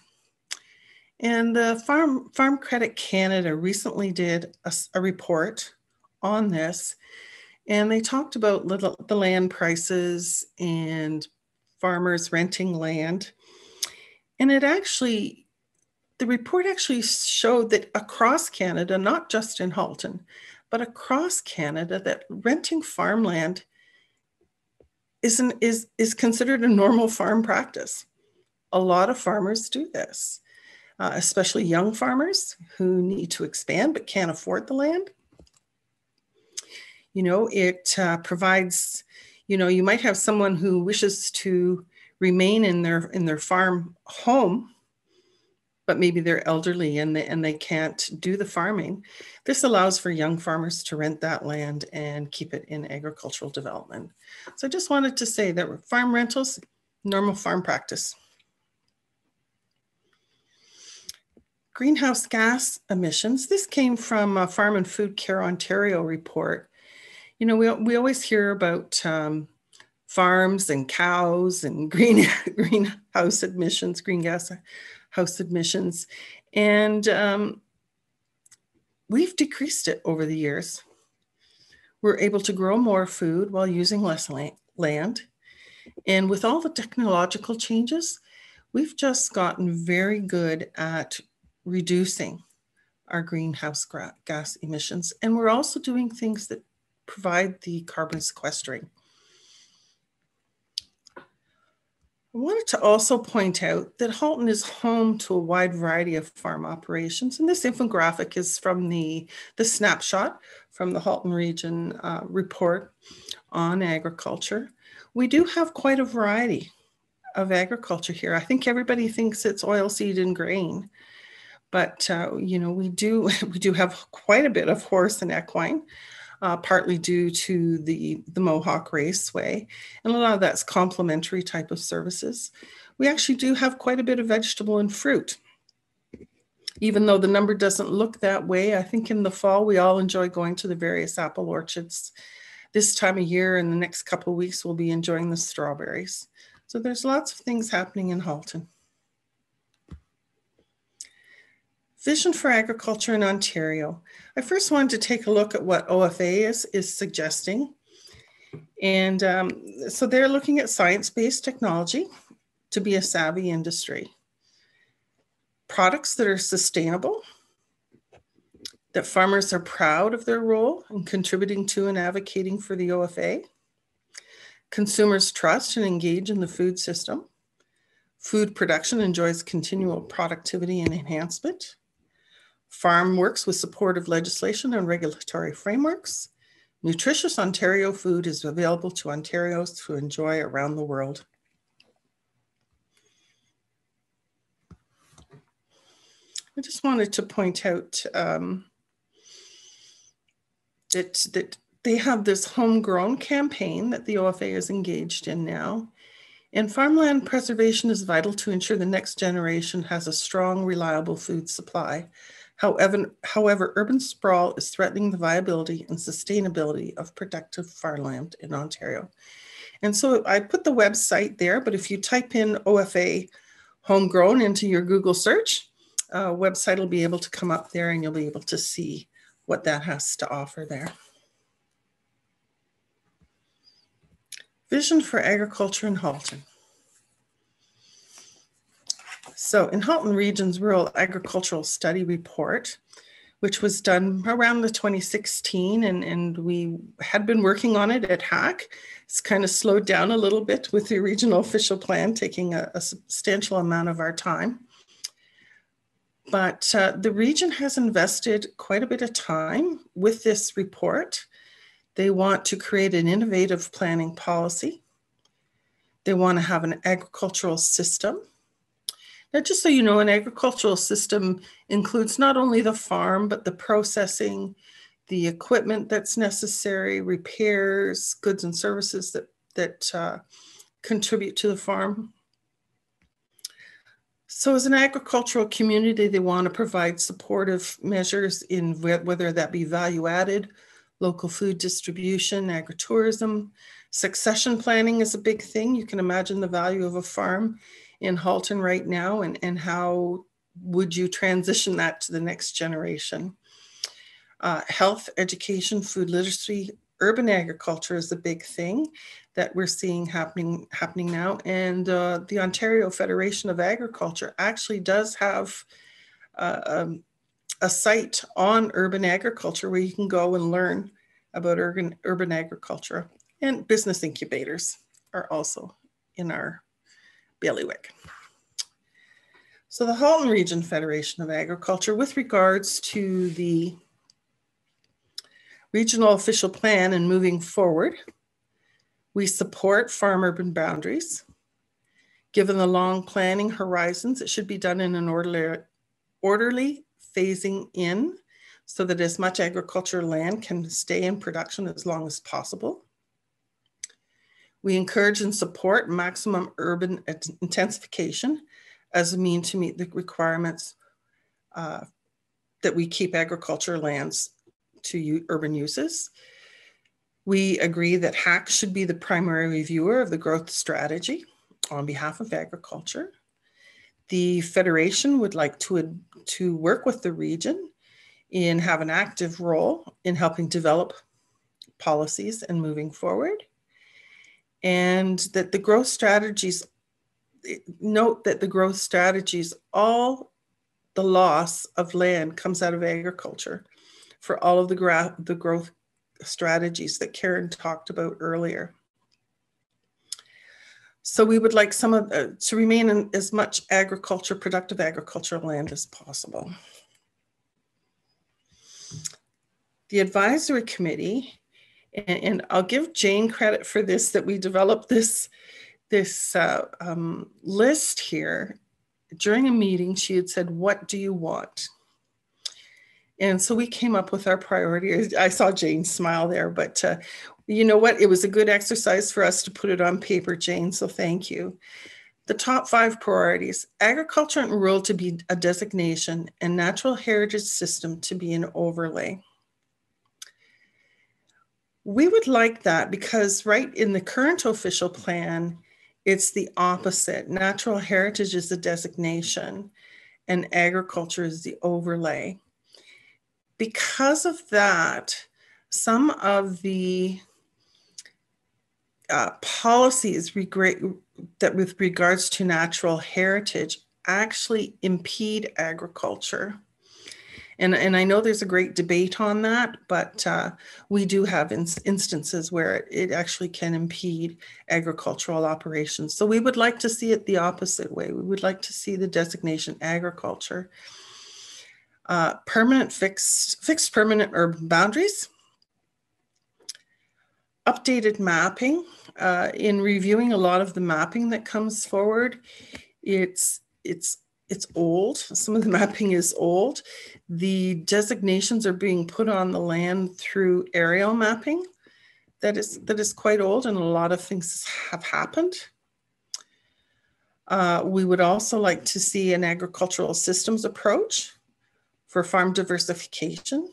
And the Farm Credit Canada recently did a report on this, and they talked about the land prices and farmers renting land. And the report actually showed that across Canada, not just in Halton, but across Canada, that renting farmland is considered a normal farm practice. A lot of farmers do this, especially young farmers who need to expand but can't afford the land. You know, it provides, you know, you might have someone who wishes to remain in their farm home, but maybe they're elderly and they can't do the farming. This allows for young farmers to rent that land and keep it in agricultural development. So I just wanted to say that farm rentals, normal farm practice. greenhouse gas emissions. This came from a Farm and Food Care Ontario report. You know, we always hear about farms and cows and greenhouse emissions, green gas house emissions. And we've decreased it over the years. We're able to grow more food while using less land. And with all the technological changes, we've just gotten very good at reducing our greenhouse gas emissions. And we're also doing things that provide the carbon sequestering. I wanted to also point out that Halton is home to a wide variety of farm operations. And this infographic is from the snapshot from the Halton Region report on agriculture. We do have quite a variety of agriculture here. I think everybody thinks it's oilseed and grain, but you know, we do have quite a bit of horse and equine. Partly due to the Mohawk Raceway. And a lot of that's complementary type of services. We actually do have quite a bit of vegetable and fruit. Even though the number doesn't look that way, I think in the fall, we all enjoy going to the various apple orchards. This time of year, in the next couple of weeks, we'll be enjoying the strawberries. So there's lots of things happening in Halton. Vision for Agriculture in Ontario. I first wanted to take a look at what OFA is suggesting. And so they're looking at science-based technology to be a savvy industry. Products that are sustainable, that farmers are proud of their role in contributing to and advocating for the OFA. Consumers trust and engage in the food system. Food production enjoys continual productivity and enhancement. Farm works with supportive legislation and regulatory frameworks. Nutritious Ontario food is available to Ontarians to enjoy around the world. I just wanted to point out that they have this homegrown campaign that the OFA is engaged in now. And farmland preservation is vital to ensure the next generation has a strong, reliable food supply. However, urban sprawl is threatening the viability and sustainability of productive farmland in Ontario. And so I put the website there, but if you type in OFA homegrown into your Google search, website will be able to come up there and you'll be able to see what that has to offer there. Vision for Agriculture in Halton. So in Halton Region's Rural Agricultural Study Report, which was done around the 2016, and we had been working on it at HAC. It's kind of slowed down a little bit with the regional official plan, taking a substantial amount of our time. But the region has invested quite a bit of time with this report. They want to create an innovative planning policy. They want to have an agricultural system. Now, just so you know, an agricultural system includes not only the farm, but the processing, the equipment that's necessary, repairs, goods and services that contribute to the farm. So as an agricultural community, they want to provide supportive measures in whether that be value added, local food distribution, agritourism. Succession planning is a big thing. You can imagine the value of a farm in Halton right now, and how would you transition that to the next generation? Health, education, food literacy, urban agriculture is a big thing that we're seeing happening now. And the Ontario Federation of Agriculture actually does have a site on urban agriculture where you can go and learn about urban agriculture. And business incubators are also in our bailiwick. So the Halton Region Federation of Agriculture, with regards to the regional official plan and moving forward, we support farm-urban boundaries. Given the long planning horizons, it should be done in an orderly phasing in so that as much agricultural land can stay in production as long as possible. We encourage and support maximum urban intensification as a means to meet the requirements that we keep agriculture lands to urban uses. We agree that HAC should be the primary reviewer of the growth strategy on behalf of agriculture. The Federation would like to work with the region and have an active role in helping develop policies and moving forward. And that the growth strategies, note that the growth strategies, all the loss of land comes out of agriculture for all of the growth strategies that Karyn talked about earlier. So we would like some of to remain in as much productive agricultural land as possible. The advisory committee, and I'll give Jane credit for this, that we developed this list here. During a meeting, she had said, "What do you want?" And so we came up with our priorities. I saw Jane smile there, but you know what? It was a good exercise for us to put it on paper, Jane, so thank you. The top 5 priorities: agriculture and rural to be a designation and natural heritage system to be an overlay. We would like that because right in the current official plan, it's the opposite. Natural heritage is the designation and agriculture is the overlay. Because of that, some of the policies that with regards to natural heritage actually impede agriculture. And I know there's a great debate on that, but we do have instances where it actually can impede agricultural operations. So we would like to see it the opposite way. We would like to see the designation agriculture. Fixed permanent urban boundaries. Updated mapping. In reviewing a lot of the mapping that comes forward, it's old. Some of the mapping is old. The designations are being put on the land through aerial mapping that is quite old, and a lot of things have happened. We would also like to see an agricultural systems approach for farm diversification,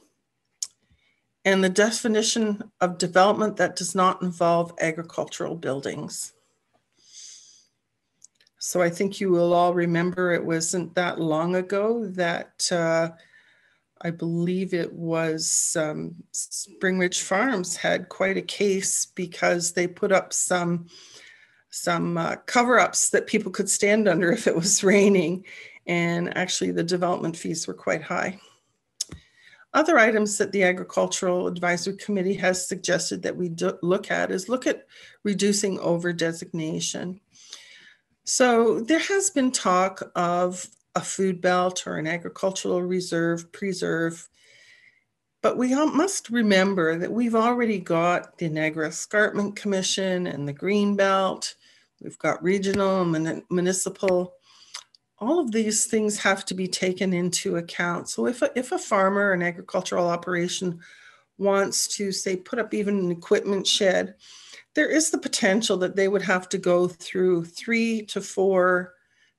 and the definition of development that does not involve agricultural buildings. So I think you will all remember it wasn't that long ago that I believe it was Spring Ridge Farms had quite a case because they put up some cover-ups that people could stand under if it was raining, and actually the development fees were quite high. Other items that the Agricultural Advisory Committee has suggested that we look at reducing over-designation. So there has been talk of a food belt or an agricultural reserve, preserve, but we must remember that we've already got the Niagara Escarpment Commission and the Green Belt. We've got regional and municipal. All of these things have to be taken into account. So if a farmer, an agricultural operation wants to, say, put up even an equipment shed, there is the potential that they would have to go through 3 to 4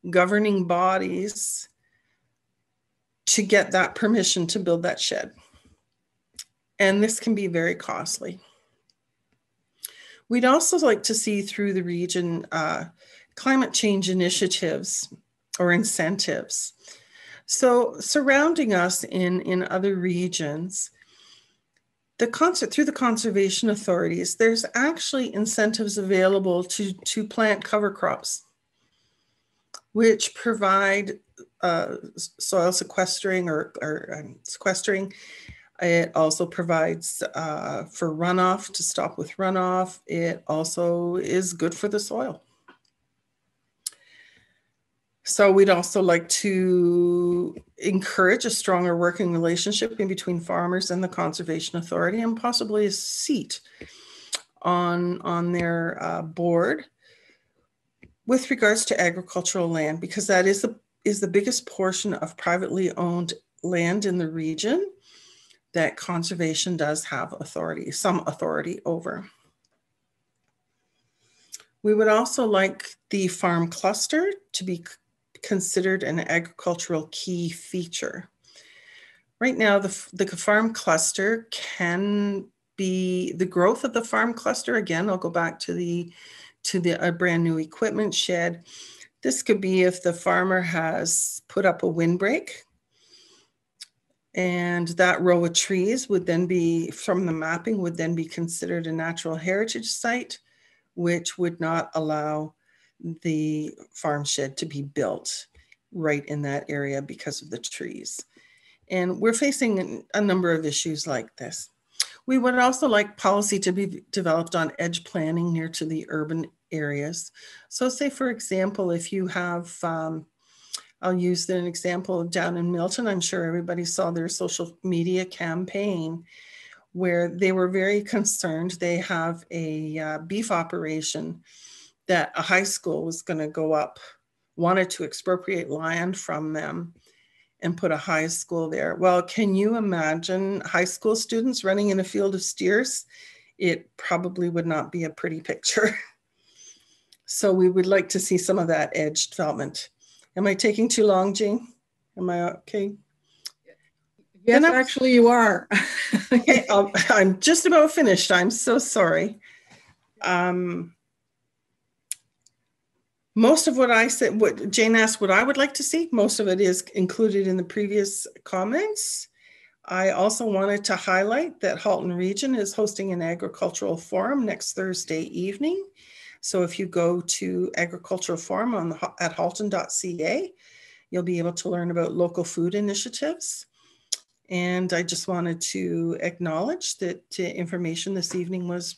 governing bodies to get that permission to build that shed. And this can be very costly. We'd also like to see through the region climate change initiatives or incentives. So surrounding us in other regions, through the conservation authorities, there's actually incentives available to plant cover crops, which provide soil sequestering or sequestering. It also provides for runoff, to stop with runoff. It also is good for the soil. So we'd also like to encourage a stronger working relationship in between farmers and the Conservation Authority, and possibly a seat on their board with regards to agricultural land, because that is the biggest portion of privately owned land in the region that conservation does have some authority over. We would also like the farm cluster to become considered an agricultural key feature. Right now, the farm cluster can be the growth of the farm cluster. Again, I'll go back to a brand new equipment shed. This could be if the farmer has put up a windbreak, and that row of trees would then be, from the mapping, would then be considered a natural heritage site, which would not allow the farm shed to be built right in that area because of the trees. And we're facing a number of issues like this. We would also like policy to be developed on edge planning near to the urban areas. So say, for example, if you have, I'll use an example down in Milton. I'm sure everybody saw their social media campaign where they were very concerned. They have a beef operation that a high school was going to go up, wanted to expropriate land from them and put a high school there. Well, can you imagine high school students running in a field of steers? It probably would not be a pretty picture. So we would like to see some of that edge development. Am I taking too long, Jane? Am I okay?
Yes, actually you are.
Okay, I'm just about finished. I'm so sorry. Most of what I said, what Jane asked, what I would like to see, most of it is included in the previous comments. I also wanted to highlight that Halton Region is hosting an agricultural forum next Thursday evening. So if you go to agricultural forum at halton.ca, you'll be able to learn about local food initiatives. And I just wanted to acknowledge that information this evening was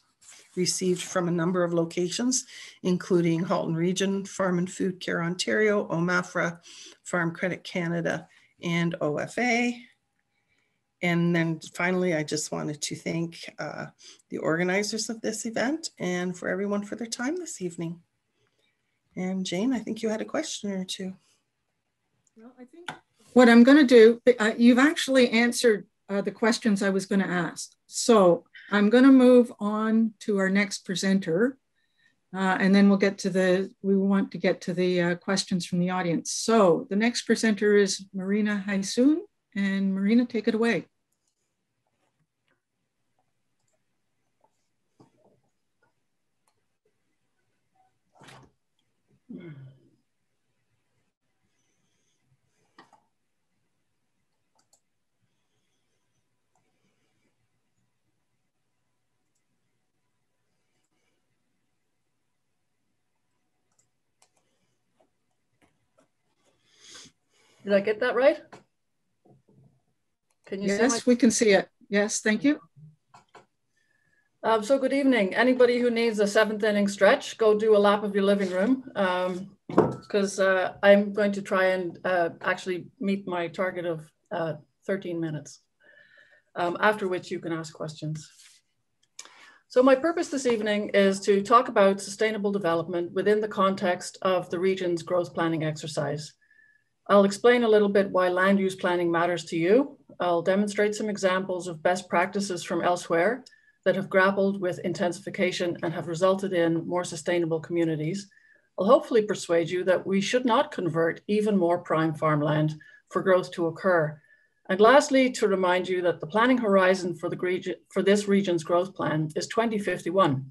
received from a number of locations, including Halton Region, Farm and Food Care Ontario, OMAFRA, Farm Credit Canada, and OFA. And then finally, I just wanted to thank the organizers of this event and for everyone for their time this evening. And Jane, I think you had a question or two.
Well, I think what I'm going to do, you've actually answered the questions I was going to ask. So I'm going to move on to our next presenter, and then we want to get to the questions from the audience. So the next presenter is Marina Huissoon, and Marina, take it away.
Did I get that right? Can you see?
Yes, we can see it. Yes, thank you.
So good evening. Anybody who needs a 7th inning stretch, go do a lap of your living room, because I'm going to try and actually meet my target of 13 minutes, after which you can ask questions. So my purpose this evening is to talk about sustainable development within the context of the region's growth planning exercise. I'll explain a little bit why land use planning matters to you. I'll demonstrate some examples of best practices from elsewhere that have grappled with intensification and have resulted in more sustainable communities. I'll hopefully persuade you that we should not convert even more prime farmland for growth to occur. And lastly, to remind you that the planning horizon for this region's growth plan is 2051.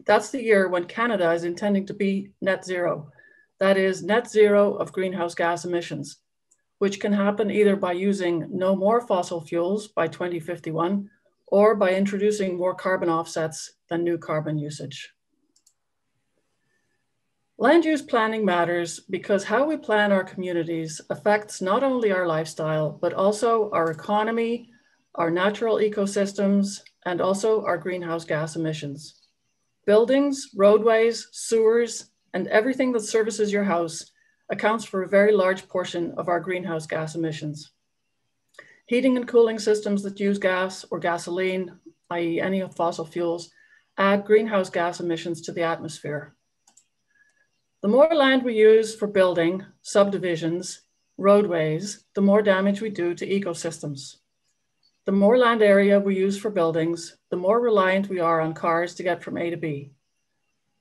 That's the year when Canada is intending to be net zero. That is net zero of greenhouse gas emissions, which can happen either by using no more fossil fuels by 2051 or by introducing more carbon offsets than new carbon usage. Land use planning matters because how we plan our communities affects not only our lifestyle, but also our economy, our natural ecosystems, and also our greenhouse gas emissions. Buildings, roadways, sewers, and everything that services your house accounts for a very large portion of our greenhouse gas emissions. Heating and cooling systems that use gas or gasoline, i.e. any of fossil fuels, add greenhouse gas emissions to the atmosphere. The more land we use for building, subdivisions, roadways, the more damage we do to ecosystems. The more land area we use for buildings, the more reliant we are on cars to get from A to B.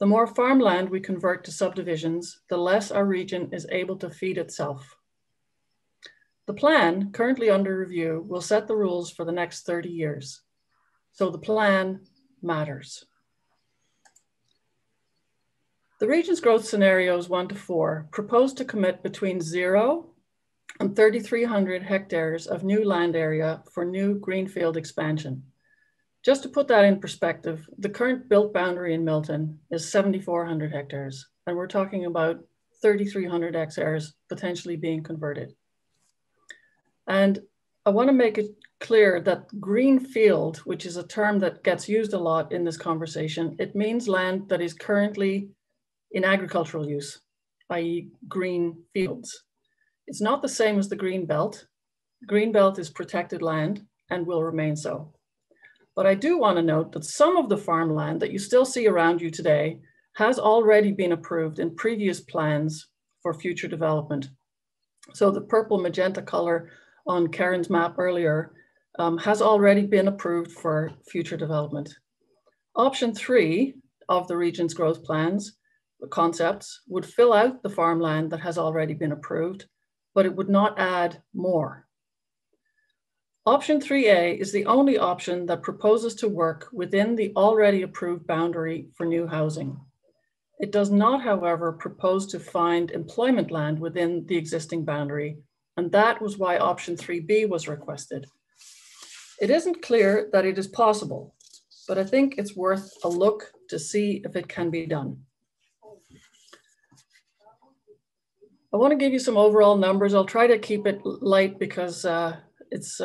The more farmland we convert to subdivisions, the less our region is able to feed itself. The plan, currently under review, will set the rules for the next 30 years. So the plan matters. The region's growth scenarios 1 to 4 propose to commit between 0 and 3,300 hectares of new land area for new greenfield expansion. Just to put that in perspective, the current built boundary in Milton is 7,400 hectares, and we're talking about 3,300 hectares potentially being converted. And I want to make it clear that greenfield, which is a term that gets used a lot in this conversation, it means land that is currently in agricultural use, i.e. green fields. It's not the same as the green belt. Green belt is protected land and will remain so. But I do want to note that some of the farmland that you still see around you today has already been approved in previous plans for future development. So the purple magenta color on Karyn's map earlier has already been approved for future development. Option 3 of the region's growth plans, the concepts, would fill out the farmland that has already been approved, but it would not add more. Option 3A is the only option that proposes to work within the already approved boundary for new housing. It does not, however, propose to find employment land within the existing boundary, and that was why option 3B was requested. It isn't clear that it is possible, but I think it's worth a look to see if it can be done. I want to give you some overall numbers. I'll try to keep it light because it's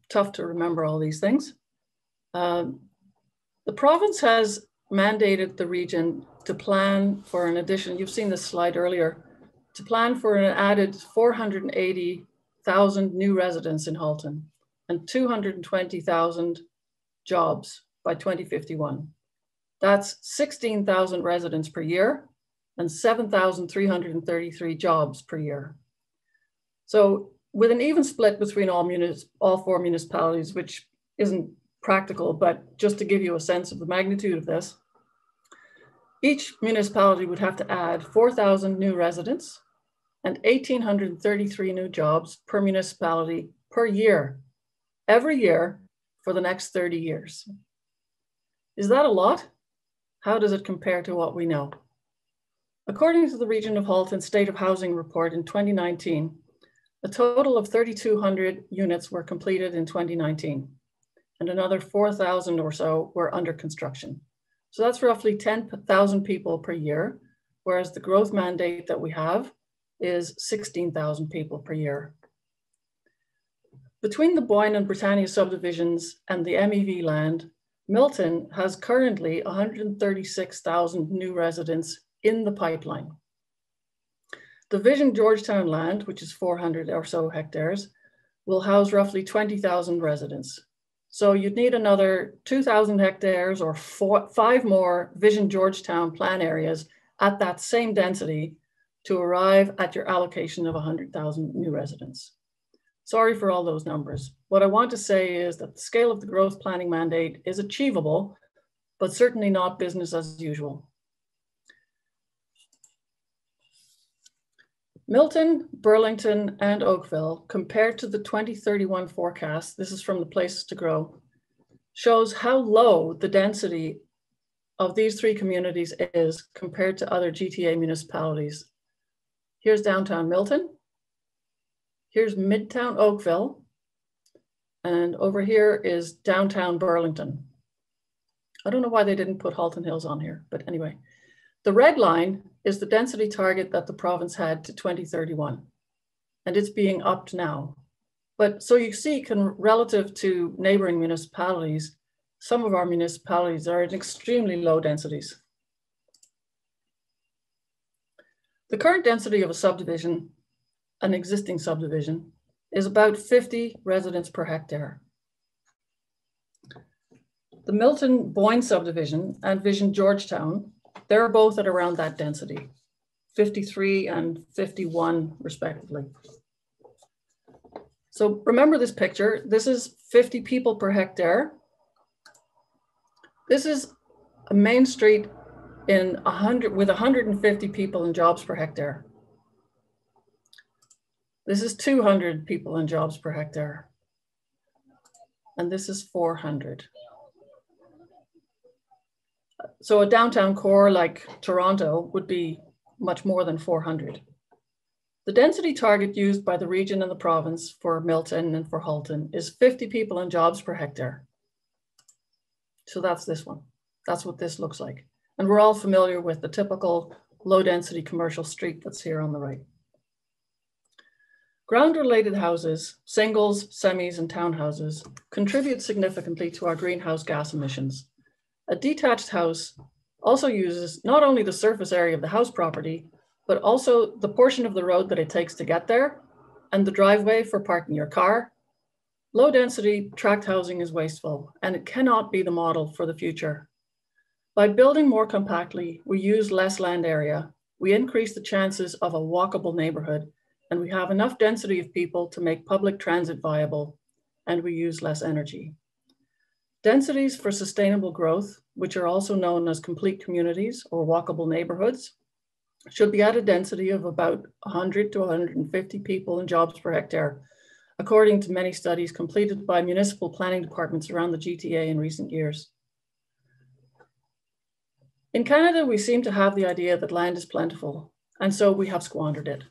tough to remember all these things. The province has mandated the region to plan for an addition, you've seen this slide earlier, to plan for an added 480,000 new residents in Halton and 220,000 jobs by 2051. That's 16,000 residents per year and 7,333 jobs per year. So with an even split between all 4 municipalities, which isn't practical, but just to give you a sense of the magnitude of this, each municipality would have to add 4,000 new residents and 1,833 new jobs per municipality per year, every year for the next 30 years. Is that a lot? How does it compare to what we know? According to the Region of Halton State of Housing Report in 2019, a total of 3,200 units were completed in 2019, and another 4,000 or so were under construction. So that's roughly 10,000 people per year, whereas the growth mandate that we have is 16,000 people per year. Between the Boyne and Britannia subdivisions and the MEV land, Milton has currently 136,000 new residents in the pipeline. The Vision Georgetown land, which is 400 or so hectares, will house roughly 20,000 residents. So you'd need another 2,000 hectares or 5 more Vision Georgetown plan areas at that same density to arrive at your allocation of 100,000 new residents. Sorry for all those numbers. What I want to say is that the scale of the growth planning mandate is achievable, but certainly not business as usual. Milton, Burlington, and Oakville, compared to the 2031 forecast, this is from the Places to Grow, shows how low the density of these 3 communities is compared to other GTA municipalities. Here's downtown Milton, here's Midtown Oakville, and over here is downtown Burlington. I don't know why they didn't put Halton Hills on here, but anyway. The red line is the density target that the province had to 2031, and it's being upped now. But so you see, relative to neighboring municipalities, some of our municipalities are at extremely low densities. The current density of a subdivision, an existing subdivision, is about 50 residents per hectare. The Milton Boyne subdivision and Vision Georgetown, they're both at around that density, 53 and 51 respectively. So remember this picture, this is 50 people per hectare. This is a main street with 150 people and jobs per hectare. This is 200 people and jobs per hectare. And this is 400. So a downtown core like Toronto would be much more than 400. The density target used by the region and the province for Milton and for Halton is 50 people and jobs per hectare. So that's this one. That's what this looks like. And we're all familiar with the typical low density commercial street that's here on the right. Ground related houses, singles, semis, and townhouses contribute significantly to our greenhouse gas emissions. A detached house also uses not only the surface area of the house property, but also the portion of the road that it takes to get there and the driveway for parking your car. Low density tract housing is wasteful and it cannot be the model for the future. By building more compactly, we use less land area, we increase the chances of a walkable neighborhood, and we have enough density of people to make public transit viable, and we use less energy. Densities for sustainable growth, which are also known as complete communities or walkable neighborhoods, should be at a density of about 100 to 150 people and jobs per hectare, according to many studies completed by municipal planning departments around the GTA in recent years. In Canada, we seem to have the idea that land is plentiful, and so we have squandered it.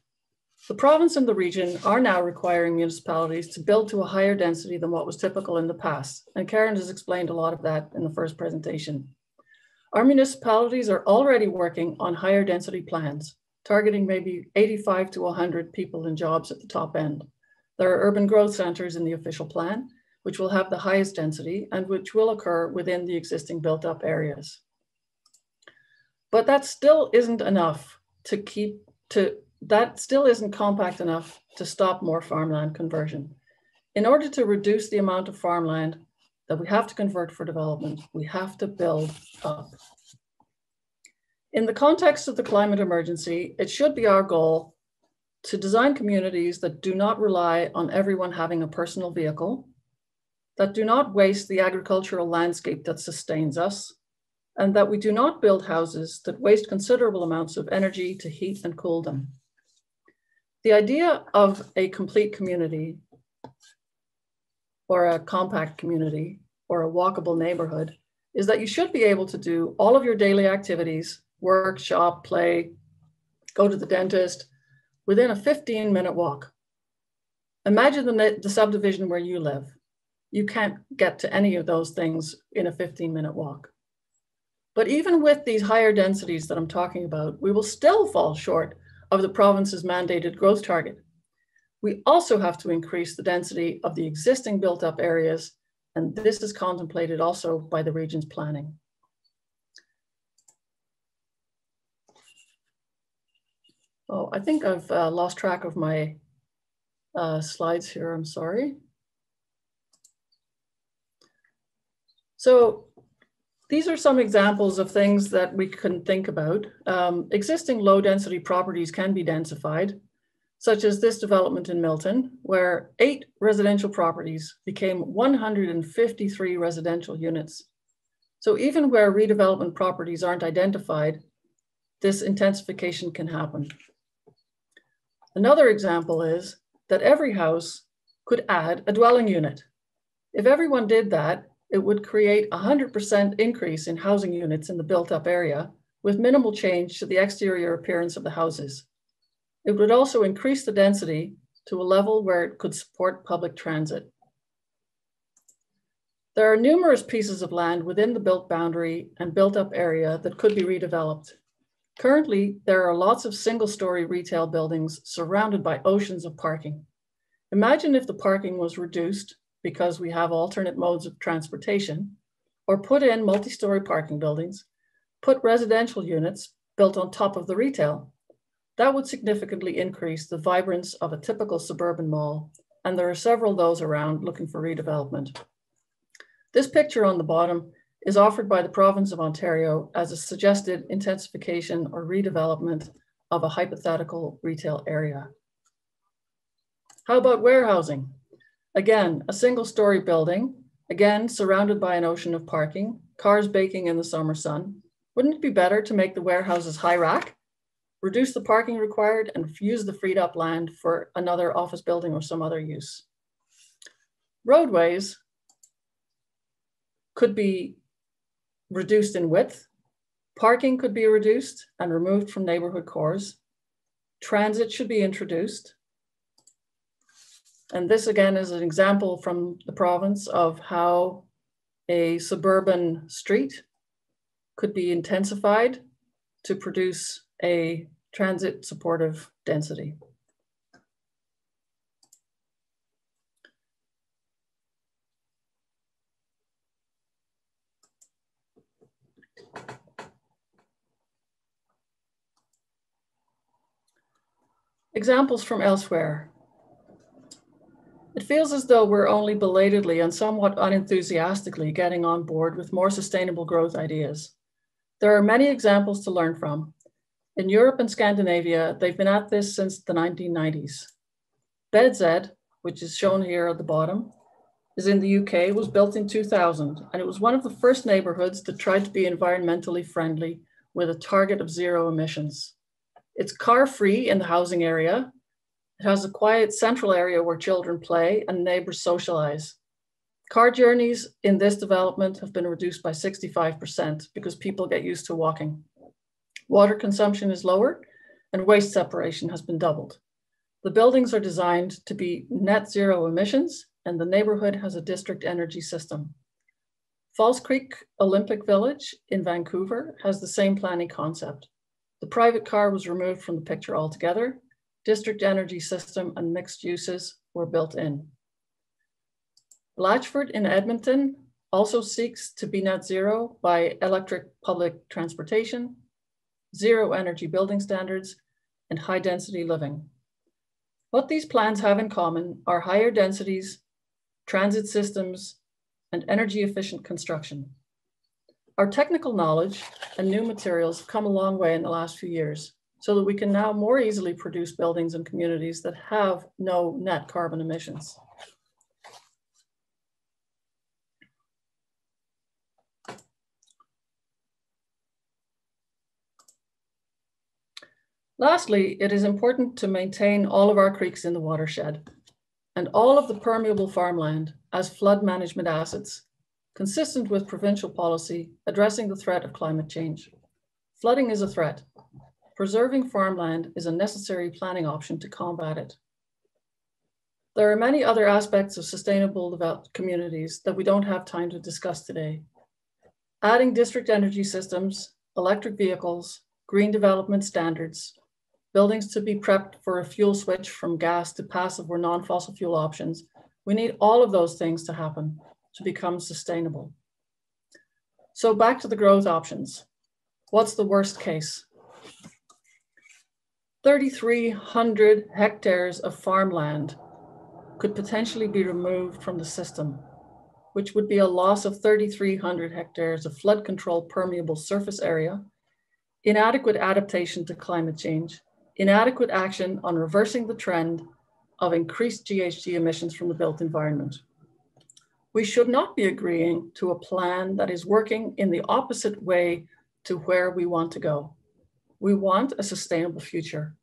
The province and the region are now requiring municipalities to build to a higher density than what was typical in the past, and Karyn has explained a lot of that in the first presentation. Our municipalities are already working on higher density plans, targeting maybe 85 to 100 people and jobs at the top end. There are urban growth centers in the official plan, which will have the highest density and which will occur within the existing built up areas. But that still isn't enough that still isn't compact enough to stop more farmland conversion. In order to reduce the amount of farmland that we have to convert for development, we have to build up. In the context of the climate emergency, it should be our goal to design communities that do not rely on everyone having a personal vehicle, that do not waste the agricultural landscape that sustains us, and that we do not build houses that waste considerable amounts of energy to heat and cool them. The idea of a complete community or a compact community or a walkable neighborhood is that you should be able to do all of your daily activities, work, shop, play, go to the dentist, within a 15-minute walk. Imagine the subdivision where you live. You can't get to any of those things in a 15-minute walk. But even with these higher densities that I'm talking about, we will still fall short of the province's mandated growth target. We also have to increase the density of the existing built up areas, and this is contemplated also by the region's planning. Oh, I think I've lost track of my slides here, I'm sorry. So these are some examples of things that we can think about. Existing low density properties can be densified, such as this development in Milton, where 8 residential properties became 153 residential units. So even where redevelopment properties aren't identified, this intensification can happen. Another example is that every house could add a dwelling unit. If everyone did that, it would create a 100% increase in housing units in the built up area with minimal change to the exterior appearance of the houses. It would also increase the density to a level where it could support public transit. There are numerous pieces of land within the built boundary and built up area that could be redeveloped. Currently, there are lots of single-story retail buildings surrounded by oceans of parking. Imagine if the parking was reduced because we have alternate modes of transportation, or put in multi-story parking buildings, put residential units built on top of the retail. That would significantly increase the vibrance of a typical suburban mall, and there are several of those around looking for redevelopment. This picture on the bottom is offered by the province of Ontario as a suggested intensification or redevelopment of a hypothetical retail area. How about warehousing? Again, a single-story building, again, surrounded by an ocean of parking, cars baking in the summer sun. Wouldn't it be better to make the warehouses high rack, reduce the parking required, and use the freed up land for another office building or some other use? Roadways could be reduced in width. Parking could be reduced and removed from neighborhood cores. Transit should be introduced. And this again is an example from the province of how a suburban street could be intensified to produce a transit supportive density. Examples from elsewhere. It feels as though we're only belatedly and somewhat unenthusiastically getting on board with more sustainable growth ideas. There are many examples to learn from. In Europe and Scandinavia, they've been at this since the 1990s. BedZed, which is shown here at the bottom, is in the UK, was built in 2000, and it was one of the first neighborhoods that tried to be environmentally friendly with a target of 0 emissions. It's car-free in the housing area. It has a quiet central area where children play and neighbors socialize. Car journeys in this development have been reduced by 65% because people get used to walking. Water consumption is lower and waste separation has been doubled. The buildings are designed to be net 0 emissions, and the neighborhood has a district energy system. Falls Creek Olympic Village in Vancouver has the same planning concept. The private car was removed from the picture altogether. District energy system and mixed uses were built in. Blatchford in Edmonton also seeks to be net 0 by electric public transportation, 0 energy building standards, and high density living. What these plans have in common are higher densities, transit systems, and energy efficient construction. Our technical knowledge and new materials have come a long way in the last few years, so that we can now more easily produce buildings and communities that have no net carbon emissions. Lastly, it is important to maintain all of our creeks in the watershed and all of the permeable farmland as flood management assets, consistent with provincial policy addressing the threat of climate change. Flooding is a threat. Preserving farmland is a necessary planning option to combat it. There are many other aspects of sustainable developed communities that we don't have time to discuss today. Adding district energy systems, electric vehicles, green development standards, buildings to be prepped for a fuel switch from gas to passive or non-fossil fuel options. We need all of those things to happen to become sustainable. So back to the growth options. What's the worst case? 3,300 hectares of farmland could potentially be removed from the system, which would be a loss of 3,300 hectares of flood control permeable surface area, inadequate adaptation to climate change, inadequate action on reversing the trend of increased GHG emissions from the built environment. We should not be agreeing to a plan that is working in the opposite way to where we want to go. We want a sustainable future.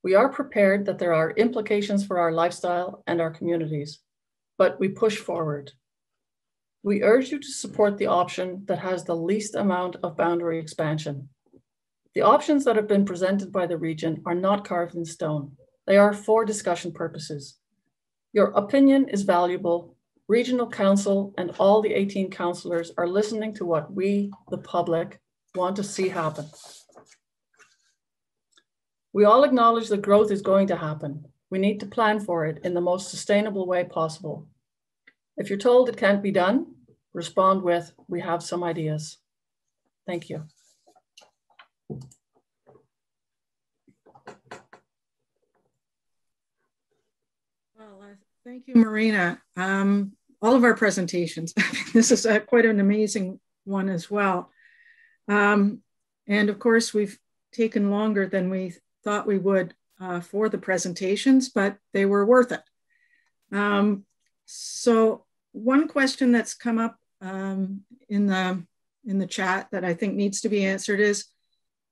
We are prepared that there are implications for our lifestyle and our communities, but we push forward. We urge you to support the option that has the least amount of boundary expansion. The options that have been presented by the region are not carved in stone. They are for discussion purposes. Your opinion is valuable. Regional Council and all the 18 councillors are listening to what we, the public, want to see happen. We all acknowledge that growth is going to happen. We need to plan for it in the most sustainable way possible. If you're told it can't be done, respond with, we have some ideas. Thank you.
Well, thank you, Marina. All of our presentations, this is quite an amazing one as well. And of course, we've taken longer than we thought we would for the presentations, but they were worth it. So one question that's come up in the in the chat that I think needs to be answered is,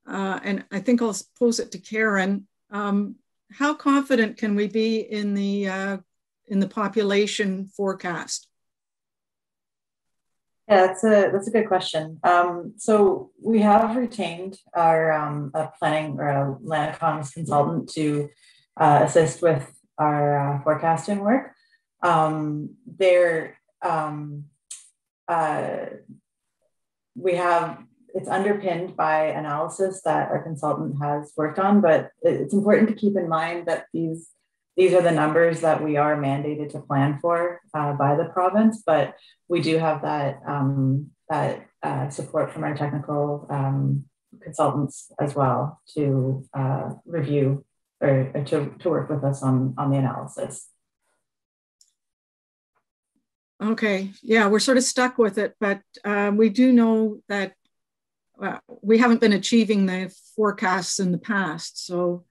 and I think I'll pose it to Karyn. How confident can we be in the population forecast?
Yeah, that's a good question. So we have retained our planning or land economist consultant to assist with our forecasting work. It's underpinned by analysis that our consultant has worked on, but it's important to keep in mind that these are the numbers that we are mandated to plan for by the province, but we do have that support from our technical consultants as well to review or to work with us on the analysis.
Okay, yeah, we're sort of stuck with it, but we do know that we haven't been achieving the forecasts in the past, so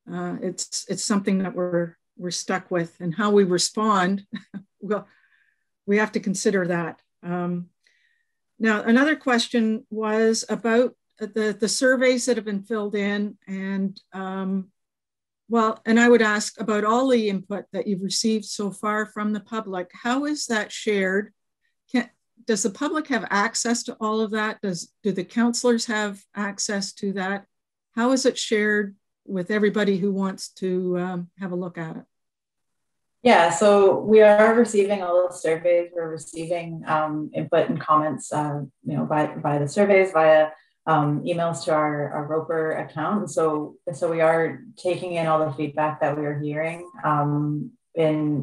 it's something that we're stuck with, and how we respond, well, we have to consider that. Now, another question was about the surveys that have been filled in, and well, and I would ask about all the input that you've received so far from the public. How is that shared? Does the public have access to all of that? Do the councillors have access to that? How is it shared with everybody who wants to have a look at it?
Yeah, so we are receiving all the surveys. We're receiving input and comments, by the surveys, via emails to our Roper account. And so we are taking in all the feedback that we are hearing. Even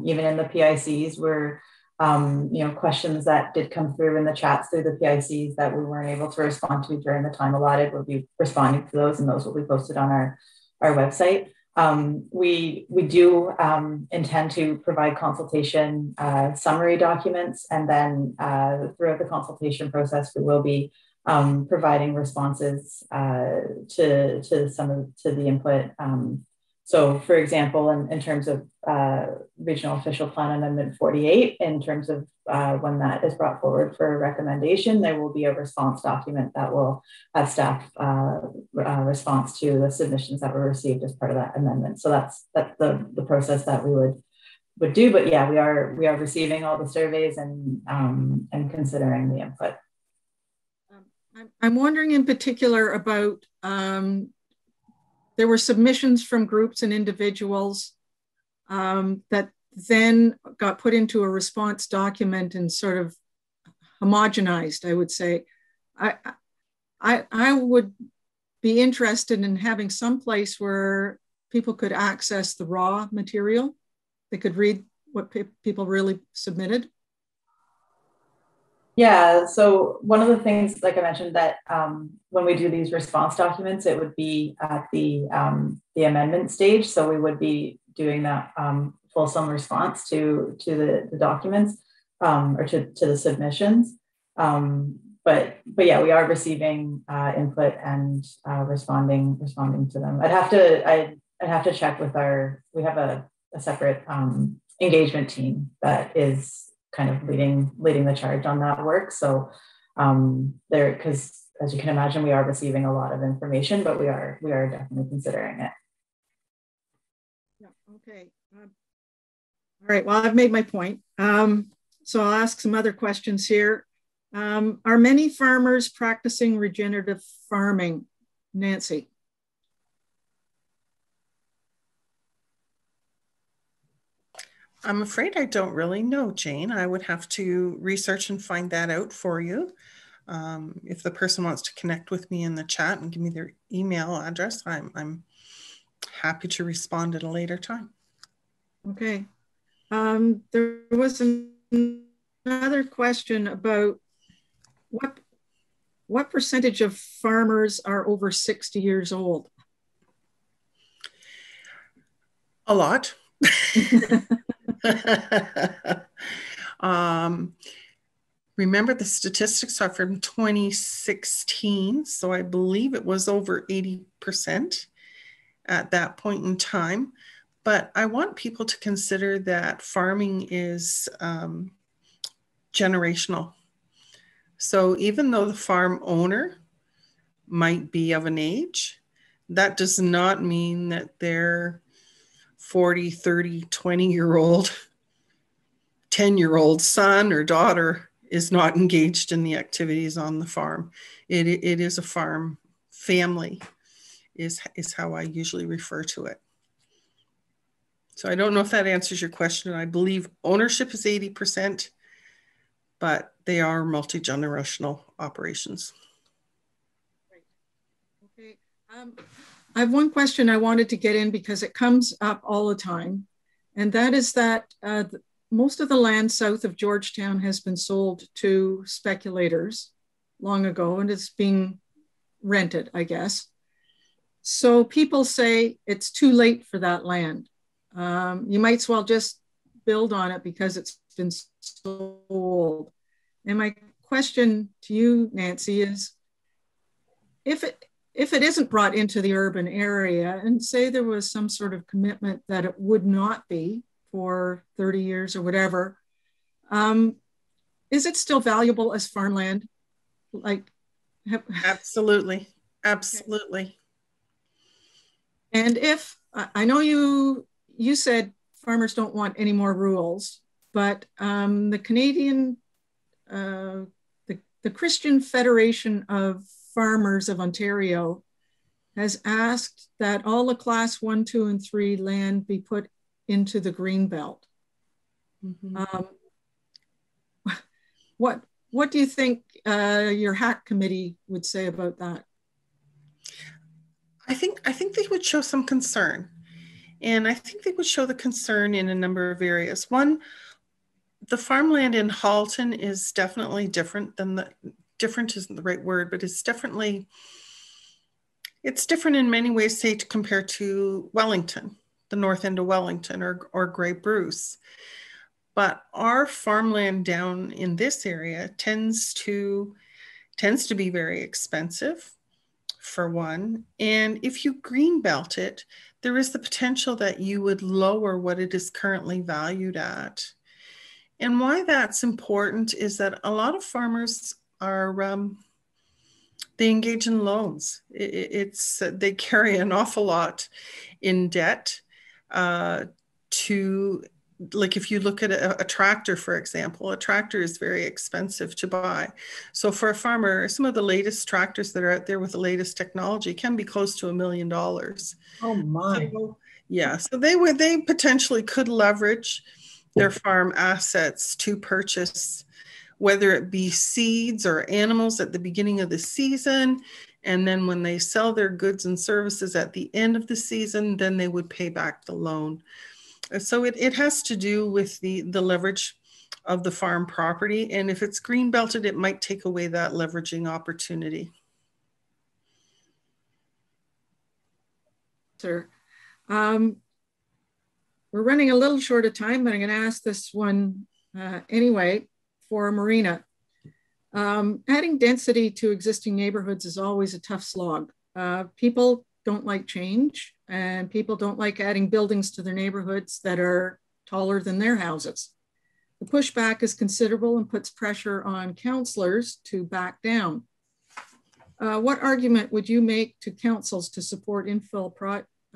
in the PICs, we're questions that did come through in the chats through the PICs that we weren't able to respond to during the time allotted. We'll be responding to those, and those will be posted on our website. We do intend to provide consultation summary documents, and then throughout the consultation process, we will be providing responses to the input. So, for example, in terms of Regional Official Plan Amendment 48, in terms of when that is brought forward for a recommendation, there will be a response document that will have staff response to the submissions that were received as part of that amendment. So that's the process that we would do. But yeah, we are receiving all the surveys and considering the input.
I'm wondering in particular about there were submissions from groups and individuals that then got put into a response document and sort of homogenized, I would say. I would be interested in having some place where people could access the raw material. They could read what people really submitted.
Yeah, so one of the things, like I mentioned, that when we do these response documents, it would be at the amendment stage. So we would be doing that fulsome response to the documents or to the submissions. But yeah, we are receiving input and responding to them. I'd have to check with we have a separate engagement team that is kind of leading the charge on that work. So because as you can imagine, we are receiving a lot of information, but we are definitely considering it.
Yeah, okay. All right, well, I've made my point. So I'll ask some other questions here. Are many farmers practicing regenerative farming? Nancy.
I'm afraid I don't really know, Jane. I would have to research and find that out for you. If the person wants to connect with me in the chat and give me their email address, I'm happy to respond at a later time.
Okay. There was another question about what percentage of farmers are over 60 years old?
A lot. Remember, the statistics are from 2016, so I believe it was over 80% at that point in time. But I want people to consider that farming is generational. So even though the farm owner might be of an age, that does not mean that their 40, 30, 20-year-old, 10-year-old son or daughter is not engaged in the activities on the farm. It is a farm family is how I usually refer to it. So I don't know if that answers your question. I believe ownership is 80%, but they are multi-generational operations.
Okay. I have one question I wanted to get in because it comes up all the time. And that is that most of the land south of Georgetown has been sold to speculators long ago, and it's being rented, I guess. So people say it's too late for that land. You might as well just build on it because it's been sold. And my question to you, Nancy, is if it isn't brought into the urban area, and say there was some sort of commitment that it would not be for 30 years or whatever, is it still valuable as farmland? Like,
Absolutely, absolutely.
And if, I know you said farmers don't want any more rules, but the Canadian, the Christian Federation of Farmers of Ontario has asked that all the class 1, 2, and 3 land be put into the green belt. Mm-hmm. What do you think your HAC committee would say about that?
I think they would show some concern, and I think they would show the concern in a number of areas. One, the farmland in Halton is definitely different than different isn't the right word, but it's different in many ways, say, compared to Wellington, the north end of Wellington, or Grey Bruce. But our farmland down in this area tends to be very expensive, for one. And if you greenbelt it, there is the potential that you would lower what it is currently valued at. And why that's important is that a lot of farmers are, they engage in loans. They carry an awful lot in debt to, like if you look at a tractor, for example, a tractor is very expensive to buy. So for a farmer, some of the latest tractors that are out there with the latest technology can be close to $1 million.
Oh my.
So, yeah, so they potentially could leverage their farm assets to purchase, whether it be seeds or animals at the beginning of the season. And then when they sell their goods and services at the end of the season, then they would pay back the loan. So it has to do with the leverage of the farm property. And if it's green belted, it might take away that leveraging opportunity.
Sir, we're running a little short of time, but I'm going to ask this one anyway for Marina. Adding density to existing neighborhoods is always a tough slog. People don't like change, and people don't like adding buildings to their neighborhoods that are taller than their houses. The pushback is considerable and puts pressure on councillors to back down. What argument would you make to councils to support infill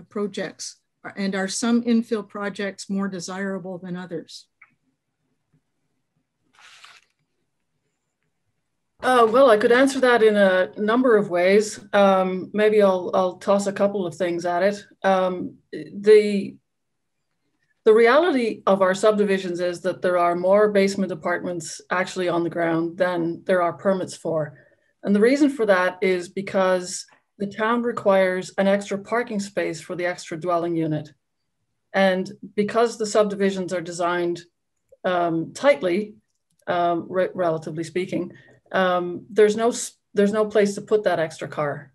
projects? And are some infill projects more desirable than others?
Well, I could answer that in a number of ways. Maybe I'll toss a couple of things at it. The reality of our subdivisions is that there are more basement apartments actually on the ground than there are permits for. And the reason for that is because the town requires an extra parking space for the extra dwelling unit. And because the subdivisions are designed tightly, relatively speaking, there's no place to put that extra car.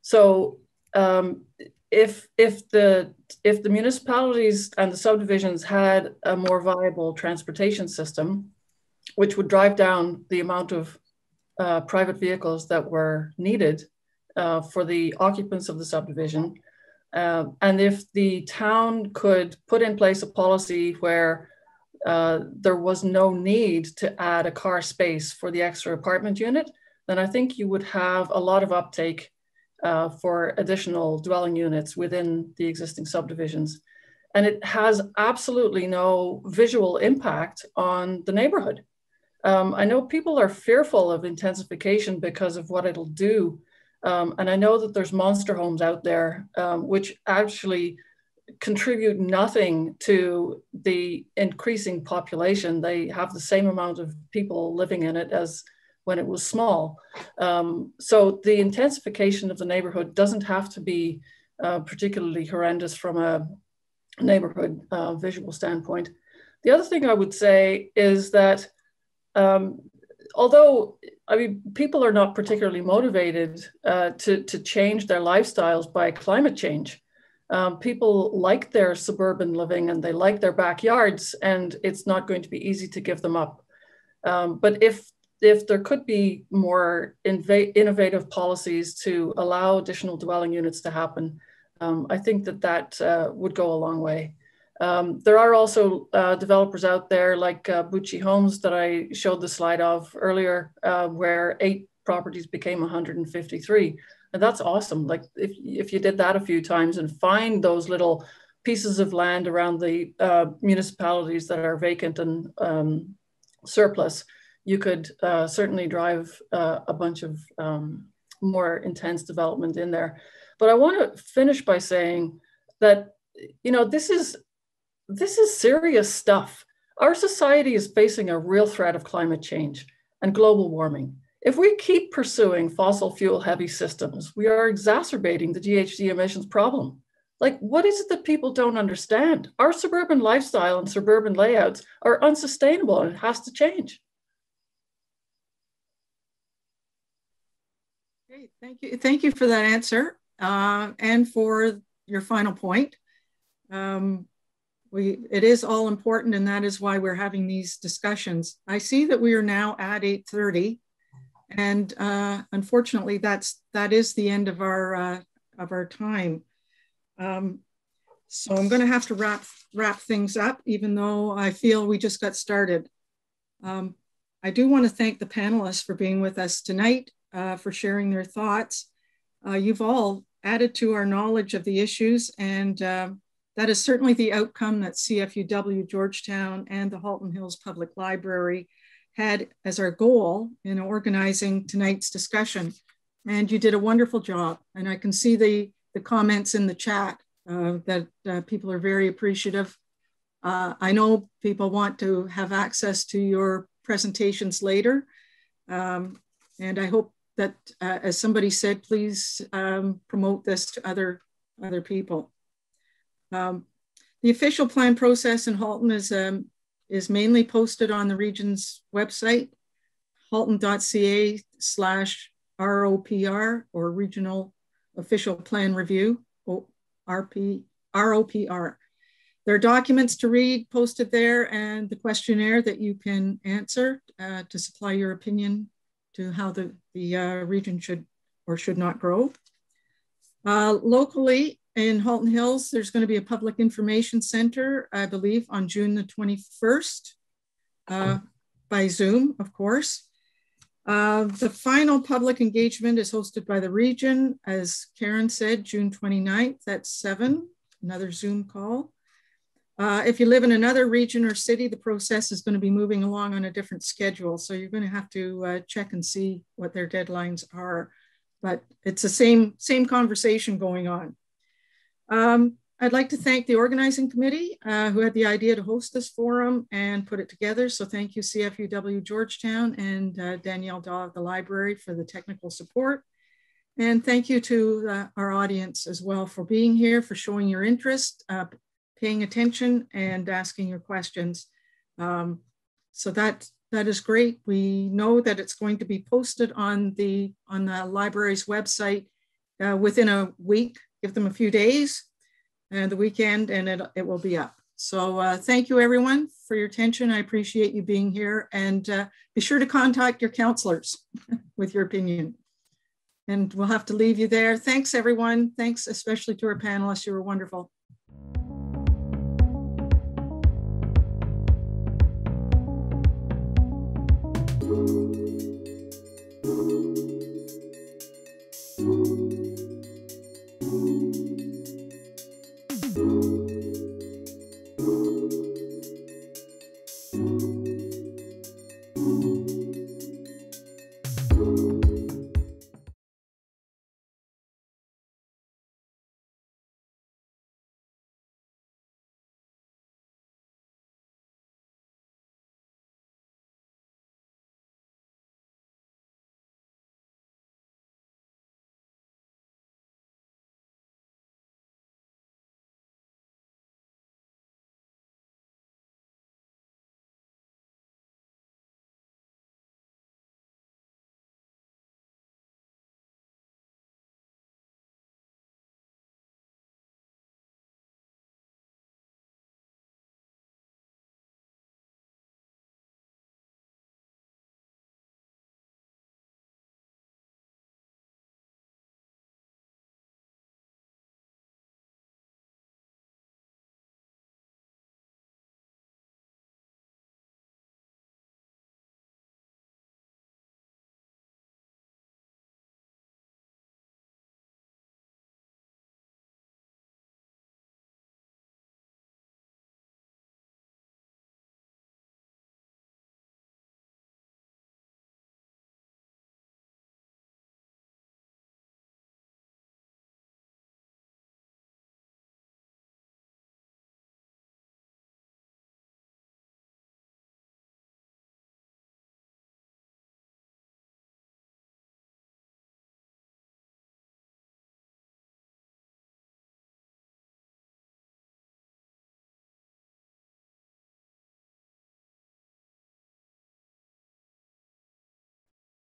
So if the municipalities and the subdivisions had a more viable transportation system, which would drive down the amount of private vehicles that were needed for the occupants of the subdivision, and if the town could put in place a policy where there was no need to add a car space for the extra apartment unit, then I think you would have a lot of uptake for additional dwelling units within the existing subdivisions. And it has absolutely no visual impact on the neighborhood. I know people are fearful of intensification because of what it'll do. And I know that there's monster homes out there, which actually contribute nothing to the increasing population. They have the same amount of people living in it as when it was small. So the intensification of the neighborhood doesn't have to be particularly horrendous from a neighborhood visual standpoint. The other thing I would say is that although, I mean, people are not particularly motivated to change their lifestyles by climate change. People like their suburban living and they like their backyards, and it's not going to be easy to give them up. But if there could be more innovative policies to allow additional dwelling units to happen, I think that would go a long way. There are also developers out there like Bucci Homes that I showed the slide of earlier, where 8 properties became 153. And that's awesome. Like if you did that a few times and find those little pieces of land around the municipalities that are vacant and surplus, you could certainly drive a bunch of more intense development in there. But I want to finish by saying that, you know, this is serious stuff. Our society is facing a real threat of climate change and global warming. If we keep pursuing fossil fuel heavy systems, we are exacerbating the GHG emissions problem. Like, what is it that people don't understand? Our suburban lifestyle and suburban layouts are unsustainable and it has to change.
Great, thank you. Thank you for that answer and for your final point. It is all important, and that is why we're having these discussions. I see that we are now at 8:30. And unfortunately, that is the end of our time. So I'm going to have to wrap things up, even though I feel we just got started. I do want to thank the panelists for being with us tonight, for sharing their thoughts. You've all added to our knowledge of the issues, and that is certainly the outcome that CFUW, Georgetown, and the Halton Hills Public Library had as our goal in organizing tonight's discussion. And you did a wonderful job. And I can see the comments in the chat that people are very appreciative. I know people want to have access to your presentations later. And I hope that, as somebody said, please promote this to other people. The official plan process in Halton is mainly posted on the region's website, halton.ca/ROPR, or Regional Official Plan Review, ROPR. There are documents to read posted there and the questionnaire that you can answer to supply your opinion to how the region should or should not grow. Locally, in Halton Hills, there's going to be a public information center, I believe, on June the 21st, by Zoom, of course. The final public engagement is hosted by the region, as Karyn said, June 29th at 7, another Zoom call. If you live in another region or city, the process is going to be moving along on a different schedule. So you're going to have to check and see what their deadlines are. But it's the same conversation going on. I'd like to thank the organizing committee who had the idea to host this forum and put it together. So thank you, CFUW Georgetown and Danielle Daw of the library for the technical support. And thank you to our audience as well for being here, for showing your interest, paying attention and asking your questions. So that is great. We know that it's going to be posted on the library's website within a week. Give them a few days and the weekend, and it will be up. So thank you, everyone, for your attention. I appreciate you being here, and be sure to contact your counselors with your opinion. And we'll have to leave you there. Thanks, everyone. Thanks especially to our panelists. You were wonderful.
you.